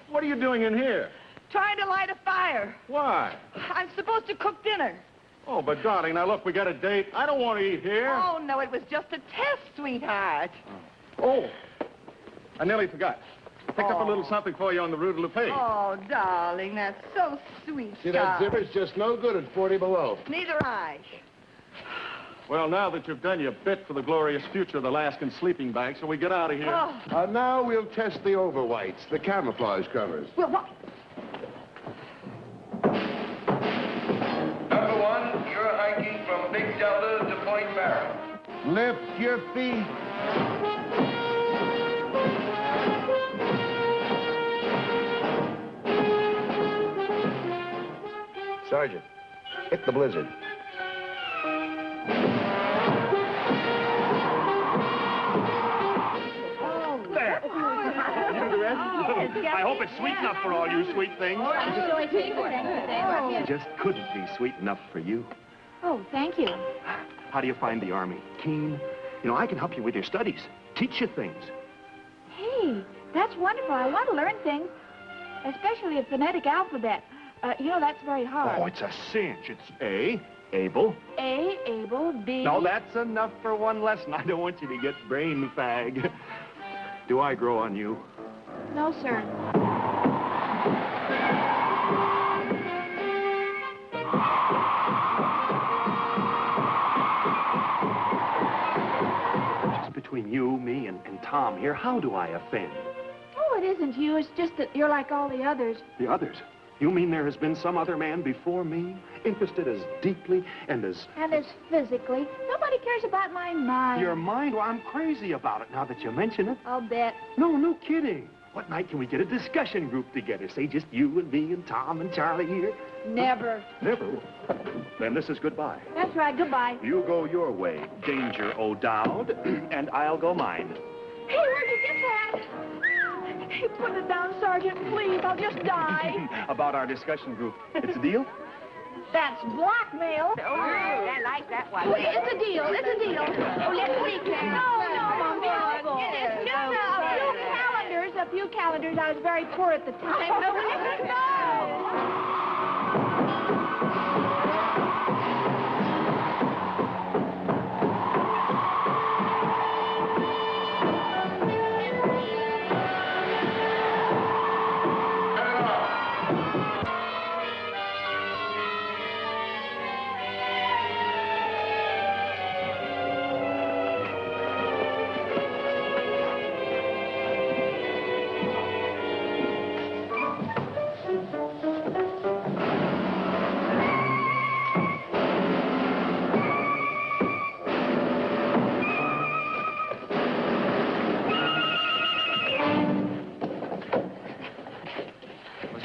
What are you doing in here? Trying to light a fire. Why? I'm supposed to cook dinner. Oh, but darling, now look, we got a date. I don't want to eat here. Oh, no, it was just a test, sweetheart. Oh, I nearly forgot. Picked up a little something for you on the route to LePage. Oh, darling, that's so sweet, See, that Sky. zipper's just no good at 40 below. Neither I. Well, now that you've done your bit for the glorious future of the Alaskan sleeping bag, so we get out of here. Oh. Now we'll test the overwhites, the camouflage covers. Well, what? Number 1, you're hiking from Big Delta to Point Barrow. Lift your feet. Sergeant, hit the blizzard. There. You do the rest? I hope it's sweet enough for all you sweet things. It just couldn't be sweet enough for you. Oh, thank you. How do you find the Army? Keen? You know, I can help you with your studies. Teach you things. Hey, that's wonderful. I want to learn things, especially a phonetic alphabet. You know, that's very hard. Oh, it's a cinch. It's A, able. A, able, B... No, that's enough for one lesson. I don't want you to get brain fag. Do I grow on you? No, sir. between you, me, and Tom here, how do I offend? Oh, it isn't you. It's just that you're like all the others. The others? You mean there has been some other man before me, interested as deeply and as... And as physically. Nobody cares about my mind. Your mind? Well, I'm crazy about it now that you mention it. I'll bet. No kidding. What night can we get a discussion group together? Say just you and me and Tom and Charlie here? Never. Never? Then this is goodbye. That's right. Goodbye. You go your way, Danger O'Dowd, and I'll go mine. Hey, where'd you get that? Hey, put it down, Sergeant, please. I'll just die. About our discussion group. It's a deal? That's blackmail. Oh, I like that one. Well, it's a deal. It's a deal. Oh, let's see, Claire. No, Mom. A few calendars. I was very poor at the time. No.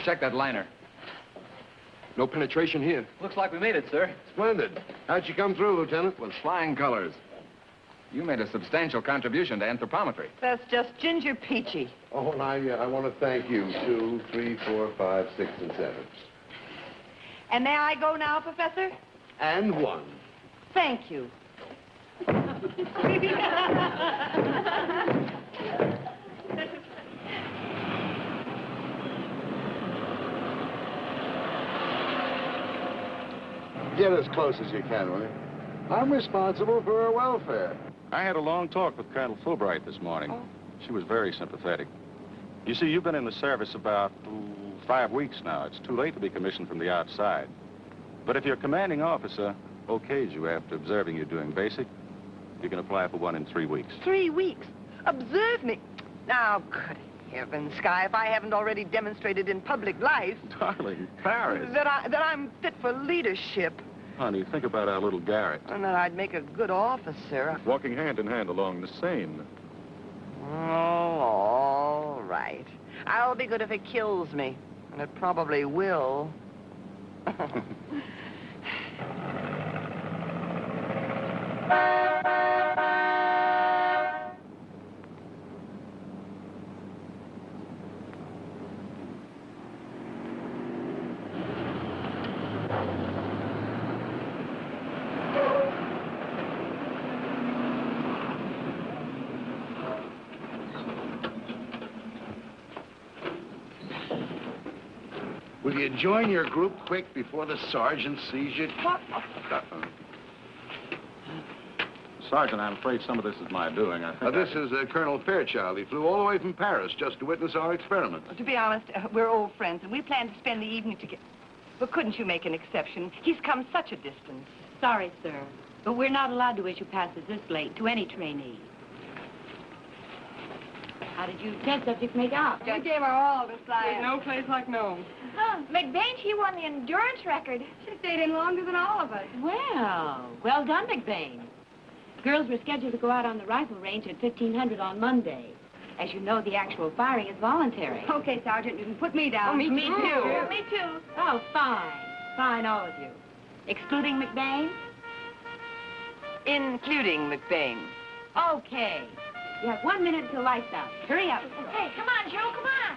Check that liner. No penetration here. Looks like we made it, sir. Splendid. How'd you come through, Lieutenant? With flying colors. You made a substantial contribution to anthropometry. That's just Ginger Peachy. Oh, and I want to thank you. 2, 3, 4, 5, 6, and 7. And may I go now, Professor? And 1. Thank you. Get as close as you can, will you? I'm responsible for her welfare. I had a long talk with Colonel Fulbright this morning. She was very sympathetic. You see, you've been in the service about 5 weeks now. It's too late to be commissioned from the outside. But if your commanding officer okays you after observing you doing basic, you can apply for one in 3 weeks. 3 weeks? Observe me. Now, good heavens, Sky, if I haven't already demonstrated in public life... Darling, Paris. That I'm fit for leadership. Honey, think about our little Garrett. And that I'd make a good officer. Walking hand in hand along the Seine. Oh, all right. I'll be good if it kills me. And it probably will. Will you join your group quick before the sergeant sees you? What? Sergeant, I'm afraid some of this is my doing. This is Colonel Fairchild. He flew all the way from Paris just to witness our experiment. To be honest, we're old friends, and we plan to spend the evening together. But couldn't you make an exception? He's come such a distance. Sorry, sir, but we're not allowed to issue passes this late to any trainee. How did you test subjects make out? We gave our all to science. There's no place like Nome. Huh, McBain, she won the endurance record. She stayed in longer than all of us. Well done, McBain. Girls were scheduled to go out on the rifle range at 1500 on Monday. As you know, the actual firing is voluntary. Okay, Sergeant, you can put me down. Oh, me too. Me too. Oh, fine. Fine, all of you. Excluding McBain? Including McBain. Okay. You have 1 minute till lights out. Hurry up. Hey, come on, Joe, come on.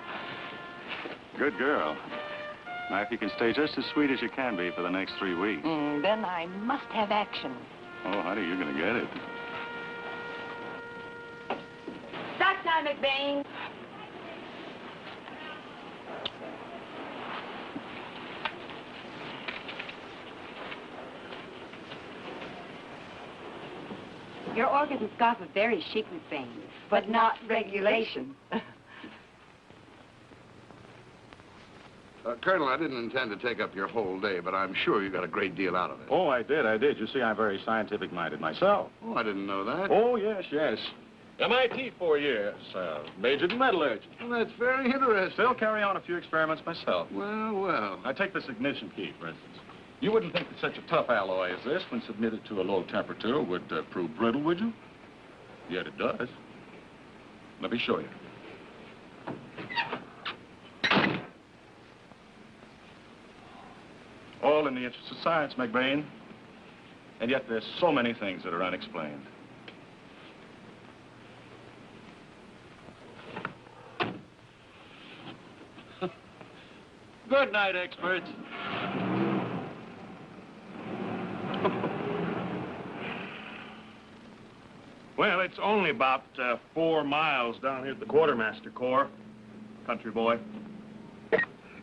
Good girl. Now, if you can stay just as sweet as you can be for the next 3 weeks. Then I must have action. Oh, honey, you're going to get it. Start time, McBain. Your organ scarf are very chic, McBain, but not regulation. Colonel, I didn't intend to take up your whole day, but I'm sure you got a great deal out of it. Oh, I did. You see, I'm very scientific-minded myself. Oh, I didn't know that. Oh, yes. MIT 4 years. Majored in metallurgy. Well, that's very interesting. Still carry on a few experiments myself. Well, well. I take this ignition key, for instance. You wouldn't think that such a tough alloy as this, when submitted to a low temperature, would prove brittle, would you? Yet it does. Let me show you. All in the interest of science, McBain. And yet there's so many things that are unexplained. Good night, experts. Well, it's only about 4 miles down here at the quartermaster corps, country boy.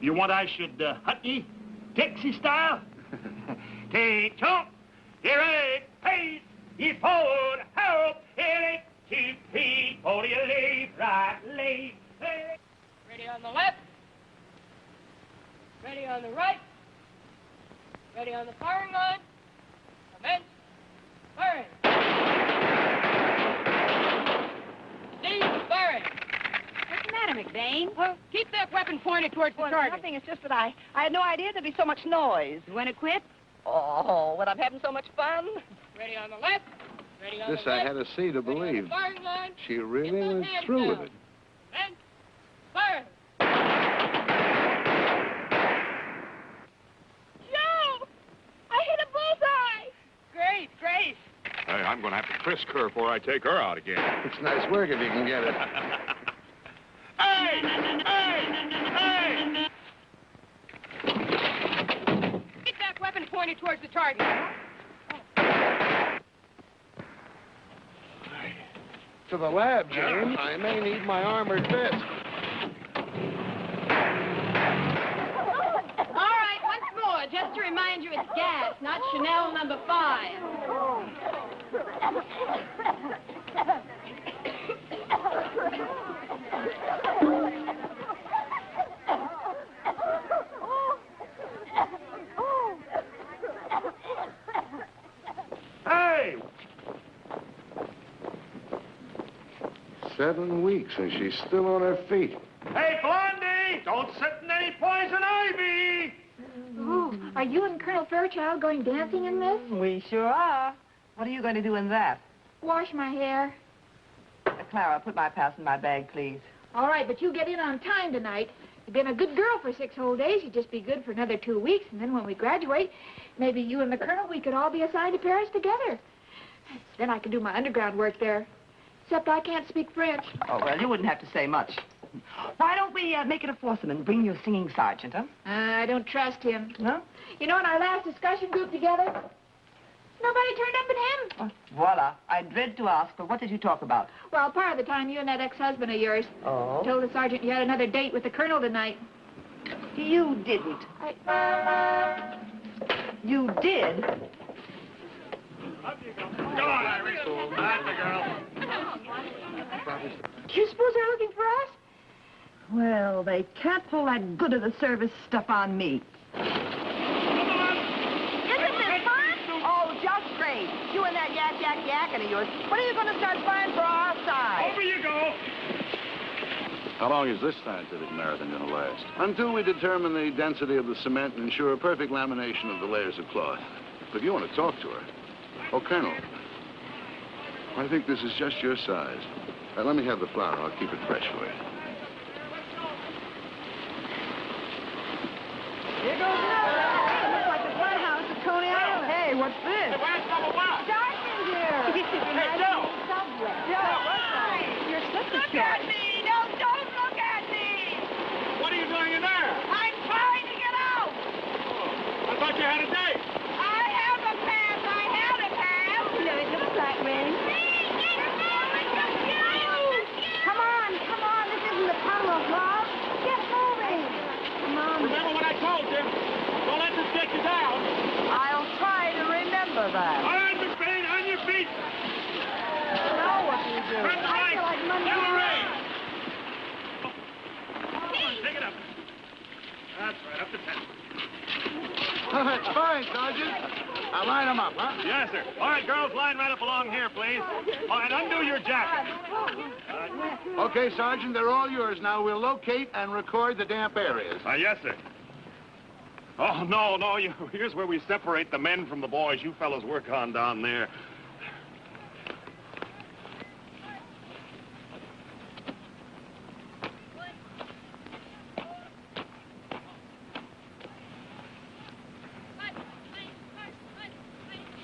You want I should hut ye, Dixie style? Take chomp, ye right, pace, ye forward, help, it, keep feet, hold your leave, right, leave. Ready on the left. Ready on the right. Ready on the firing line. Commence. Firing. Cease firing. What's the matter, McBain? Well, keep that weapon pointed towards the target. Nothing. It's just that I had no idea there'd be so much noise. You want to quit? Oh, when I'm having so much fun. Ready on the left. Ready on This the I right. had to see to believe. Firing line. She really went through with it. And fire. Joe! I hit a bullseye! Great, great. Hey, I'm going to have to frisk her before I take her out again. It's nice work if you can get it. Hey! Keep that weapon pointed towards the target. To the lab, James. I may need my armored vest. All right, once more, just to remind you it's gas, not Chanel number 5. Hey! 7 weeks and she's still on her feet. Hey, Blondie! Don't sit in any poison ivy! Oh, are you and Colonel Fairchild going dancing in this? We sure are. What are you going to do in that? Wash my hair. Clara, put my pass in my bag, please. All right, but you get in on time tonight. You've been a good girl for 6 whole days. You'd just be good for another 2 weeks, and then when we graduate, maybe you and the Colonel, we could all be assigned to Paris together. Then I could do my underground work there. Except I can't speak French. Oh, well, you wouldn't have to say much. Why don't we make it a foursome and bring your singing sergeant, huh? I don't trust him. No? You know, in our last discussion group together, nobody turned up but him. Oh, voila. I dread to ask, but what did you talk about? Well, part of the time, you and that ex-husband of yours told the sergeant you had another date with the Colonel tonight. You didn't. You did? Go on, Iris. That's the girl. Do you suppose they're looking for us? Well, they can't pull that good of the service stuff on me. Isn't this fun? Oh, just great. You and that yakking of yours. When are you going to start flying for our side? Over you go. How long is this scientific marathon going to last? Until we determine the density of the cement and ensure a perfect lamination of the layers of cloth. But you want to talk to her. Oh, Colonel, I think this is just your size. Let me have the flour. I'll keep it fresh for you. Here goes another. Looks like the fun house at Coney Island. Hey, what's this? Where's number 1? Dark in here. Hey, Joe! Subway. Joe, what's that? Your sister Look at me! No, don't look at me! What are you doing in there? I'm trying to get out! I thought you had a date. I have a pass! I had a pass! You know, it looks like rain. Come on. This isn't the puddle of love. Get moving. Come on. Remember what I told you. Don't let this get you down. I'll try to remember that. All right, McBain, on your feet. Now what do you do? Turn the I right. feel like Monday Never night. rain. Come on, take it up. That's right, up to 10. Oh, that's fine, Sergeant. Now line them up, huh? Yes, sir. All right, girls, line right up along here, please. All right, undo your jacket. Okay, Sergeant, they're all yours. Now we'll locate and record the damp areas. Yes, sir. Oh, no, here's where we separate the men from the boys. You fellows work on down there.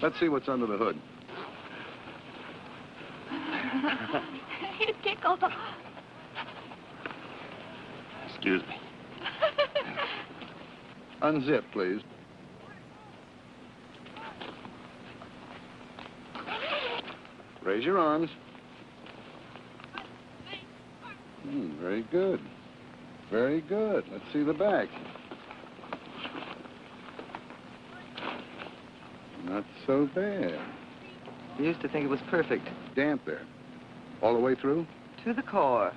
Let's see what's under the hood. It tickles. Excuse me. Unzip, please. Raise your arms. Very good. Very good. Let's see the back. Not so bad. You used to think it was perfect. Damp there. All the way through? To the core.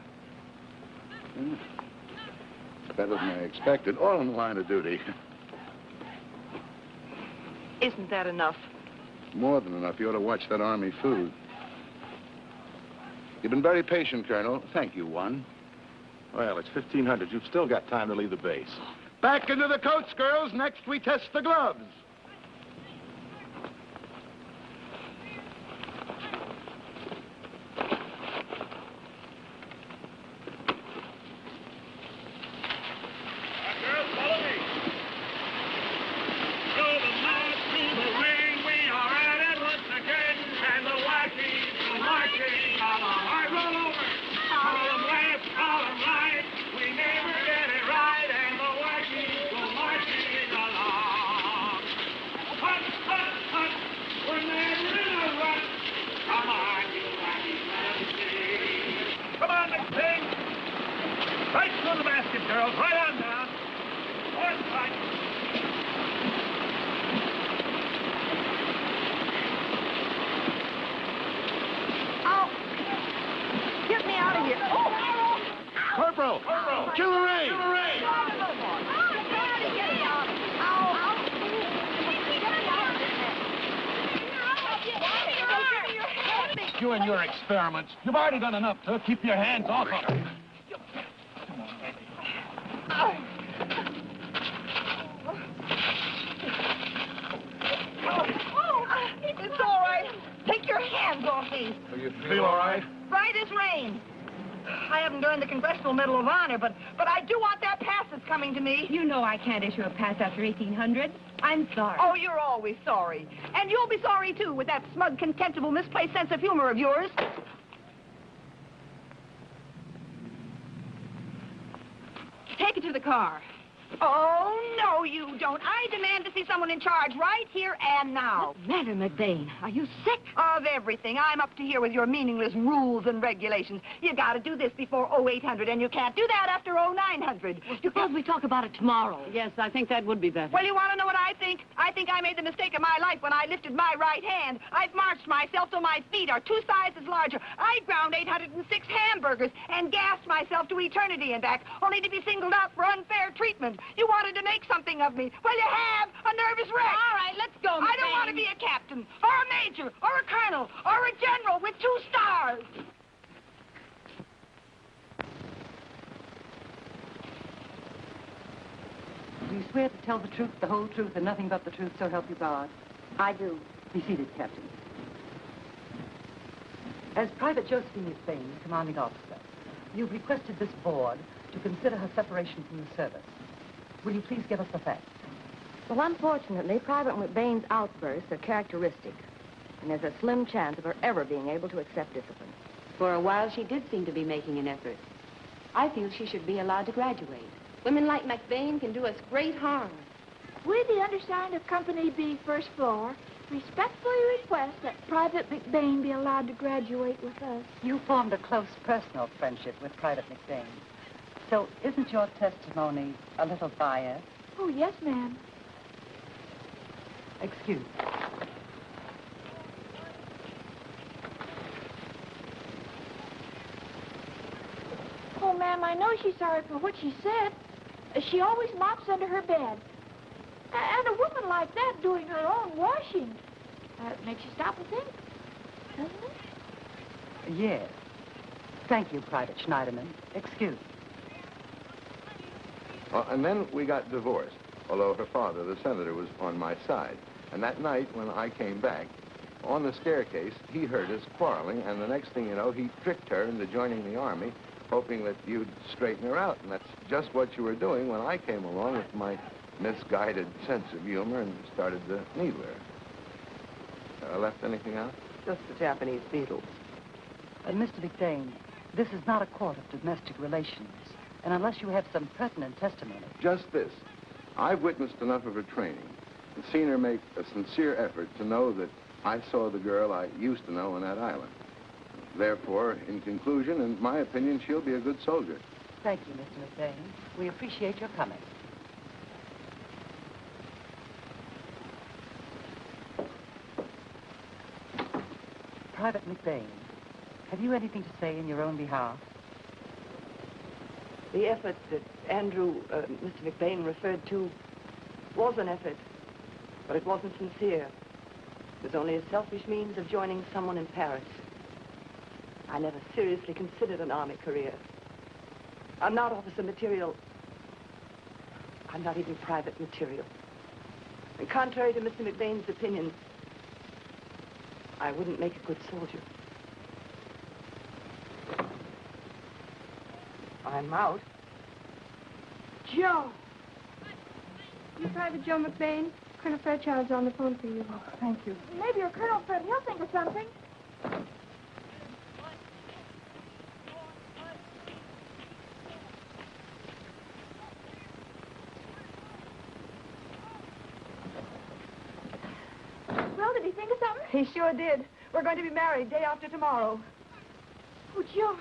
Better than I expected. All in the line of duty. Isn't that enough? More than enough. You ought to watch that Army food. You've been very patient, Colonel. Thank you, one. Well, it's 1500. You've still got time to leave the base. Back into the coats, girls. Next, we test the gloves. You and your experiments. You've already done enough to keep your hands off of her. It's all right. Take your hands off me. You feel all right? Right as rain. I haven't earned the Congressional Medal of Honor, but I do want that pass that's coming to me. You know I can't issue a pass after 1800. I'm sorry. Oh, you're always sorry. And you'll be sorry, too, with that smug, contemptible, misplaced sense of humor of yours. Take it to the car. Oh, no, you don't. I demand to see someone in charge right here and now. What's the matter, McBain? Are you sick? Of everything. I'm up to here with your meaningless rules and regulations. You gotta do this before 0800, and you can't do that after 0900. Suppose we talk about it tomorrow. Yes, I think that would be better. Well, you want to know what I think? I think I made the mistake of my life when I lifted my right hand. I've marched myself till my feet are 2 sizes larger. I ground 806 hamburgers and gassed myself to eternity and back, only to be singled out for unfair treatment. You wanted to make something of me. Well, you have. A nervous wreck. All right, let's go, I don't want to be a captain, or a major, or a colonel, or a general with 2 stars. Do you swear to tell the truth, the whole truth, and nothing but the truth, so help you God? I do. Be seated, Captain. As Private Josephine McBain, commanding officer, you've requested this board to consider her separation from the service. Will you please give us the facts? Well, unfortunately, Private McBain's outbursts are characteristic, and there's a slim chance of her ever being able to accept discipline. For a while, she did seem to be making an effort. I feel she should be allowed to graduate. Women like McBain can do us great harm. We, the undersigned of Company B, First Floor, respectfully request that Private McBain be allowed to graduate with us. You formed a close personal friendship with Private McBain. So isn't your testimony a little biased? Oh, yes, ma'am. Excuse me. Oh, ma'am, I know she's sorry for what she said. She always mops under her bed. And a woman like that doing her own washing. Makes you stop and think, doesn't it? Yes. Thank you, Private Schneiderman. Excuse me. And then we got divorced, although her father, the senator, was on my side. And that night, when I came back, on the staircase, he heard us quarreling, and the next thing you know, he tricked her into joining the Army, hoping that you'd straighten her out. And that's just what you were doing when I came along with my misguided sense of humor and started to needle her. Left anything out? Just the Japanese beetles. Mr. McBain, this is not a court of domestic relations. And unless you have some pertinent testimony... Just this. I've witnessed enough of her training and seen her make a sincere effort to know that I saw the girl I used to know on that island. Therefore, in conclusion, in my opinion, she'll be a good soldier. Thank you, Mr. McBain. We appreciate your coming. Private McBain, have you anything to say in your own behalf? The effort that Mr. McBain referred to was an effort, but it wasn't sincere. It was only a selfish means of joining someone in Paris. I never seriously considered an Army career. I'm not officer material. I'm not even private material. And contrary to Mr. McBain's opinion, I wouldn't make a good soldier. I'm out. Joe! You Private Joe McBain? Colonel Fairchild's on the phone for you. Oh, thank you. Maybe your Colonel Fred, he'll think of something. Well, did he think of something? He sure did. We're going to be married day after tomorrow. Oh, Joe.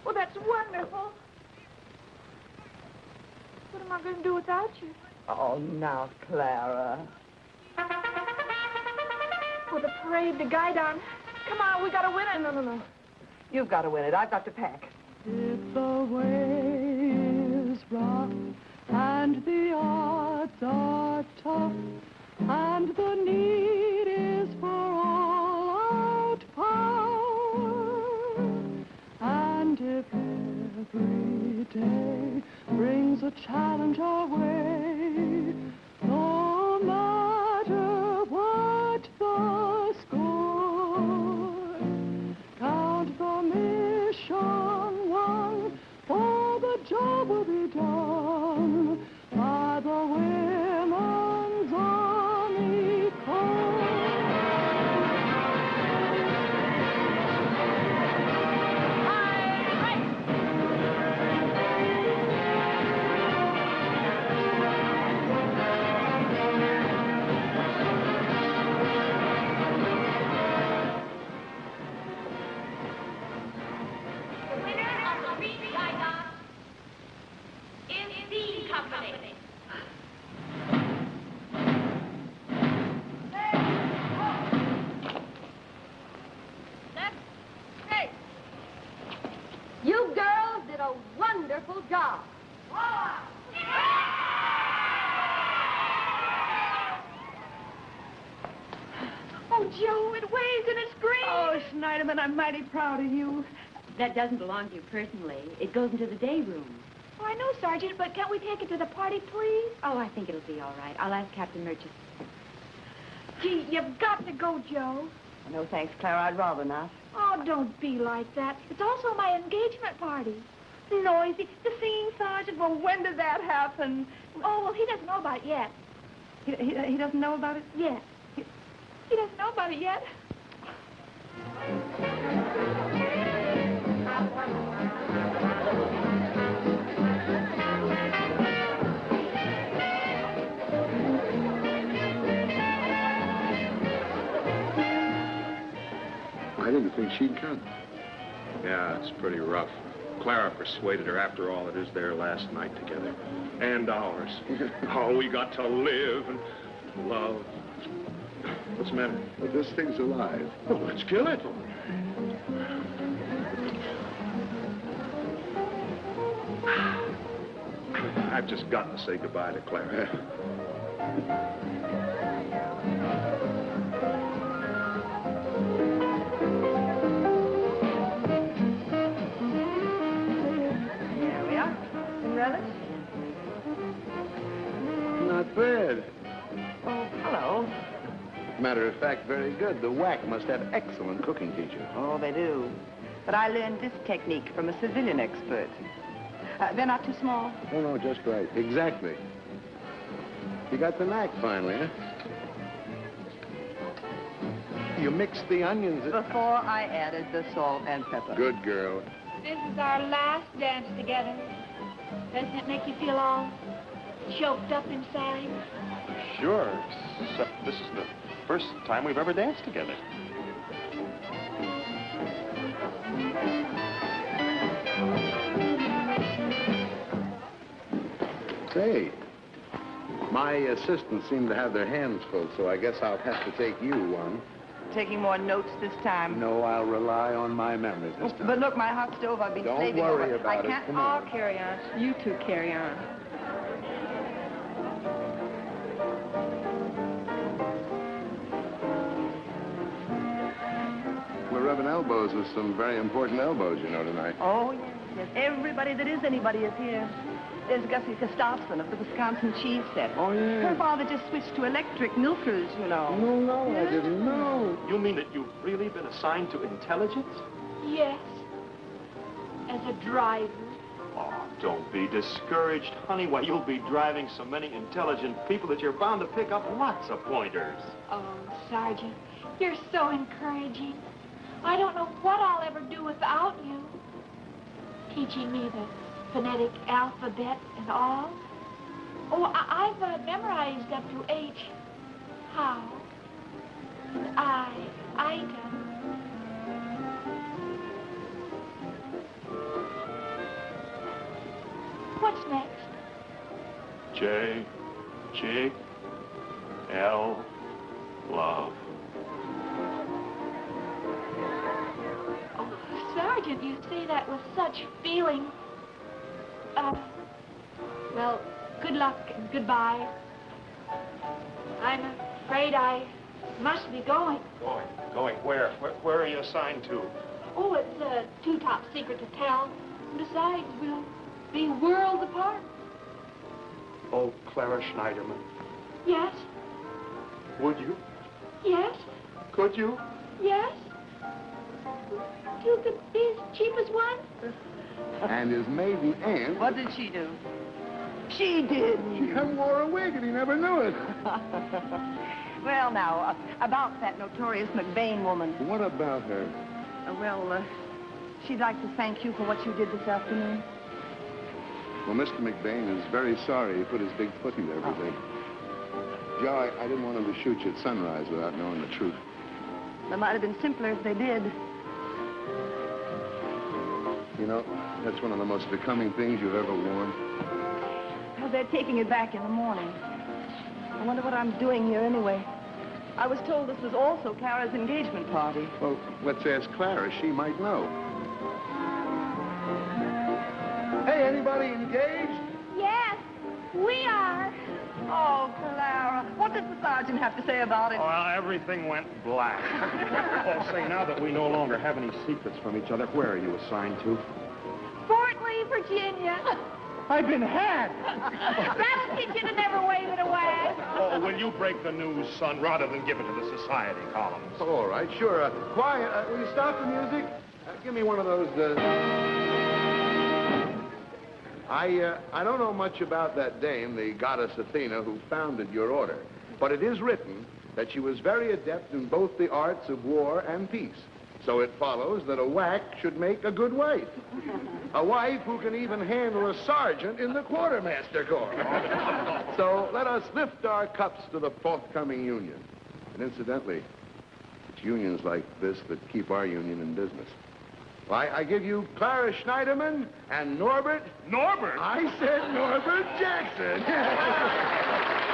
Well, that's wonderful. What am I going to do without you? Oh, now, Clara. For the parade, the guidon. Come on, we got to win it. No. You've got to win it. I've got to pack. If the way is rough and the odds are tough and the need is for all-out power, and if every day brings a challenge our way, no matter what the score, count the mission won, for the job will be done by the Women's Army Corps. You girls did a wonderful job. Oh, Joe, it waves and it's green. Oh, Schneiderman, I'm mighty proud of you. That doesn't belong to you personally. It goes into the day room. Oh, I know, Sergeant, but can't we take it to the party, please? Oh, I think it'll be all right. I'll ask Captain Murchison. Gee, you've got to go, Joe. No, thanks, Clara. I'd rather not. Oh, don't be like that. It's also my engagement party. Noisy. The singing sergeant. Well, when did that happen? Oh, well, he doesn't know about it yet. He doesn't know about it? Yet. He doesn't know about it yet. I didn't think she'd come. Yeah, it's pretty rough. Clara persuaded her. After all, it is their last night together. And ours. Oh, we got to live and love. What's the matter? But this thing's alive. Well, let's kill it. I've just got to say goodbye to Clara. Here we are. In relish? Not bad. Oh, hello. Matter of fact, very good. The WAC must have excellent cooking teachers. Oh, they do. But I learned this technique from a civilian expert. They're not too small? Oh, no, just right. Exactly. You got the knack finally, huh? You mixed the onions. Before I added the salt and pepper. Good girl. This is our last dance together. Doesn't it make you feel all choked up inside? Sure, except this is the first time we've ever danced together. Say, my assistants seem to have their hands full, so I guess I'll have to take you one. Taking more notes this time. No, I'll rely on my memory this time. But look, my hot stove, I've been Don't slaving worry over. about I can't. it. Come on. I'll carry on. You two carry on. We're rubbing elbows with some very important elbows, you know, tonight. Oh, yes, yes. Everybody that is anybody is here. There's Gussie Gustafson of the Wisconsin cheese set. Oh, yeah. Her father just switched to electric milkers, you know. No, I didn't know. You mean that you've really been assigned to intelligence? Yes. As a driver. Oh, don't be discouraged, honey. Why, you'll be driving so many intelligent people that you're bound to pick up lots of pointers. Oh, Sergeant, you're so encouraging. I don't know what I'll ever do without you. Teaching me the phonetic alphabet and all. Oh, I've memorized up to H. How? And item. What's next? J, G, L, love. Oh, Sergeant, you say that with such feeling. Well, good luck and goodbye. I'm afraid I must be going. Going where? Where are you assigned to? Oh, it's too top secret to tell. Besides, we'll be worlds apart. Oh, Clara Schneiderman. Yes, Would you? yes, Could you? yes. You could be as cheap as one. And his maiden aunt... What did she do? She did. She wore a wig and he never knew it. Well, now, about that notorious McBain woman. What about her? She'd like to thank you for what you did this afternoon. Well, Mr. McBain is very sorry he put his big foot into everything. Joe, I didn't want him to shoot you at sunrise without knowing the truth. It might have been simpler if they did. You know, that's one of the most becoming things you've ever worn. Well, they're taking it back in the morning. I wonder what I'm doing here anyway. I was told this was also Clara's engagement party. Well, let's ask Clara. She might know. Hey, anybody engaged? Yes, we are. Oh, Clara, what does the sergeant have to say about it? Well, everything went black. Oh, say, now that we no longer have any secrets from each other, where are you assigned to? Fort Lee, Virginia. I've been had. That'll teach you to never wave it away. Oh, will you break the news, son, rather than give it to the society columns? Oh, all right, sure. Quiet. Will you stop the music? Give me one of those, I don't know much about that dame, the goddess Athena, who founded your order. But it is written that she was very adept in both the arts of war and peace. So it follows that a WAC should make a good wife. A wife who can even handle a sergeant in the quartermaster corps. So let us lift our cups to the forthcoming union. And incidentally, it's unions like this that keep our union in business. I give you Clara Schneiderman and Norbert... Norbert? I said Norbert Jackson.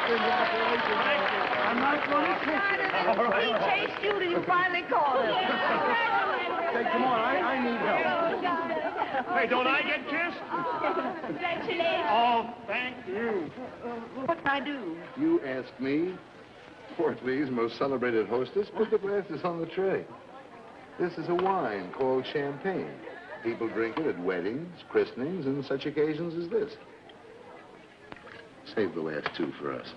Congratulations. Thank you. I'm not He chased you till you finally caught him. Hey, come on, I need help. Hey, don't I get kissed? Congratulations. Oh, thank you. What can I do? You ask me? Portly's most celebrated hostess, put the glasses on the tray. This is a wine called champagne. People drink it at weddings, christenings, and such occasions as this. Save the last two for us.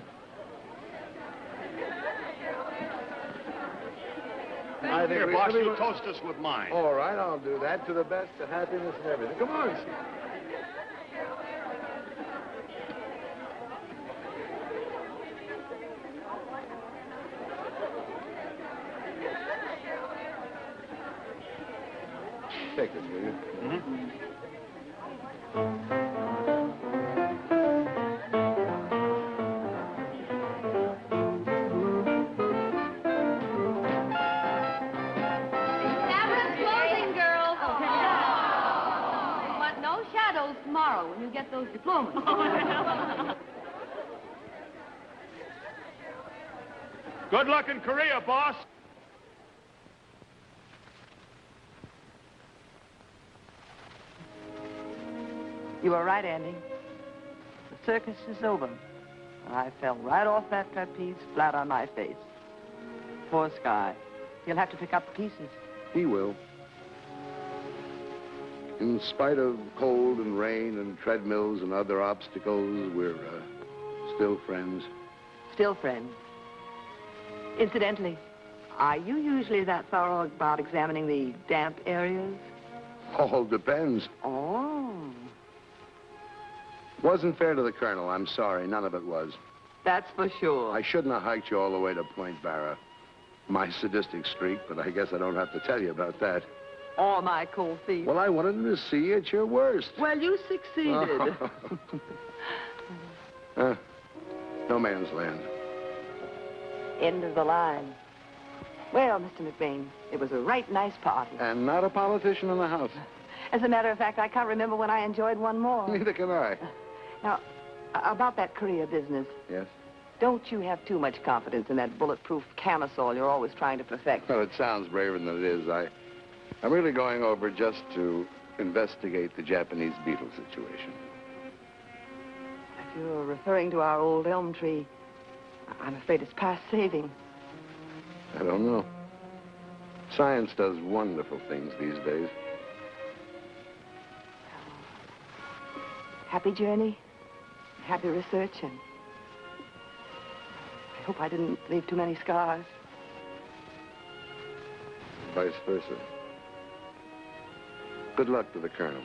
I think Here, we- boss, you toast us with mine. All right, I'll do that. To the best of happiness and everything. Come on. Take this, will you? Cameron's closing, girls. But no shadows tomorrow when you get those diplomas. Good luck in Korea, boss. You were right, Andy. The circus is over. I fell right off that trapeze, flat on my face. Poor Sky. He'll have to pick up the pieces. He will. In spite of cold and rain and treadmills and other obstacles, we're still friends. Still friends. Incidentally, are you usually that thorough about examining the damp areas? All depends. Oh. Wasn't fair to the colonel. I'm sorry. None of it was. That's for sure. I shouldn't have hiked you all the way to Point Barrow. My sadistic streak, but I guess I don't have to tell you about that. Or my cold feet. Well, I wanted him to see you at your worst. Well, you succeeded. No man's land. End of the line. Well, Mr. McBain, it was a right nice party. And not a politician in the house. As a matter of fact, I can't remember when I enjoyed one more. Neither can I. Now, about that Korea business. Yes? Don't you have too much confidence in that bulletproof camisole you're always trying to perfect? Well, it sounds braver than it is. I'm really going over just to investigate the Japanese beetle situation. If you're referring to our old elm tree, I'm afraid it's past saving. I don't know. Science does wonderful things these days. Happy journey, happy research, and I hope I didn't leave too many scars. Vice versa. Good luck to the colonel.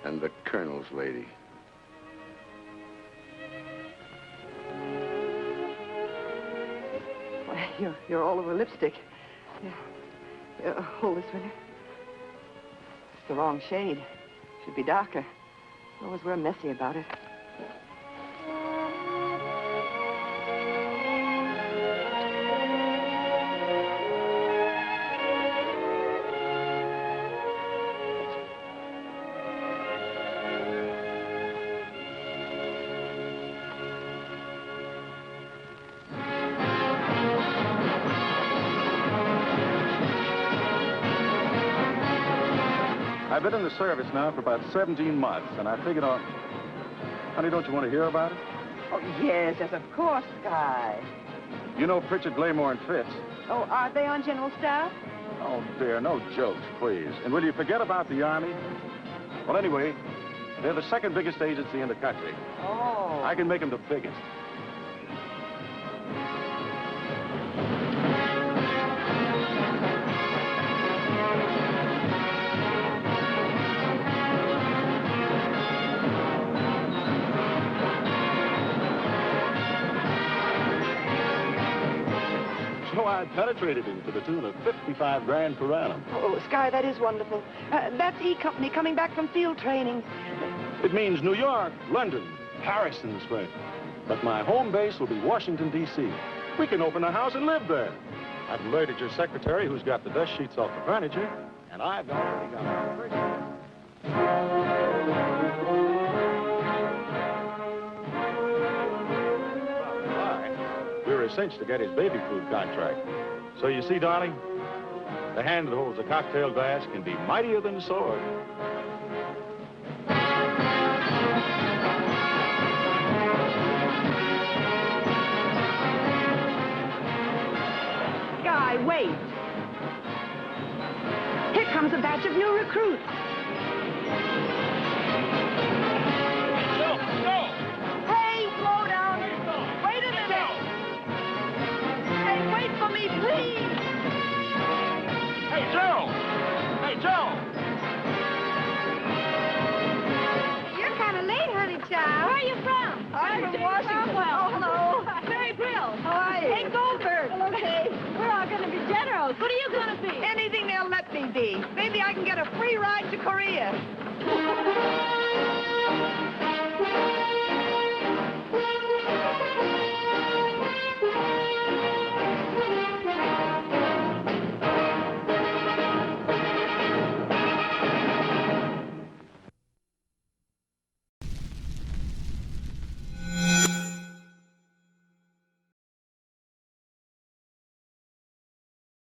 And the colonel's lady. Well, you're all over lipstick. Hold this winner. It's the wrong shade. Should be darker. Always we're messy about it. I've been in the service now for about 17 months, and I figured on... Honey, don't you want to hear about it? Oh, yes, of course, Sky. You know Pritchard, Glaymore, and Fitz. Oh, are they on general staff? Oh, dear, no jokes, please. And will you forget about the Army? Well, anyway, they're the second biggest agency in the country. Oh. I can make them the biggest. So I penetrated him to the tune of 55 grand per annum. Oh, Sky, that is wonderful. That's E Company coming back from field training. It means New York, London, Paris in the spring. But my home base will be Washington, D.C. We can open a house and live there. I've alerted your secretary, who's got the dust sheets off the furniture, and I've already got my first... We're a cinch to get his baby food contract. So you see, darling, the hand that holds a cocktail glass can be mightier than a sword. Guy, wait. Here comes a batch of new recruits. Hey, slow down. Wait a minute. Hey, wait for me, please. Hey, Joe! Hey, Joe! You're kind of late, honey child. Where are you from? I'm from Washington. Oh, hello. Mary Brill. How are you? Hey, Goldberg. Well, okay. We're all going to be generals. What are you going to be? Anything they'll let me be. Maybe I can get a free ride to Korea.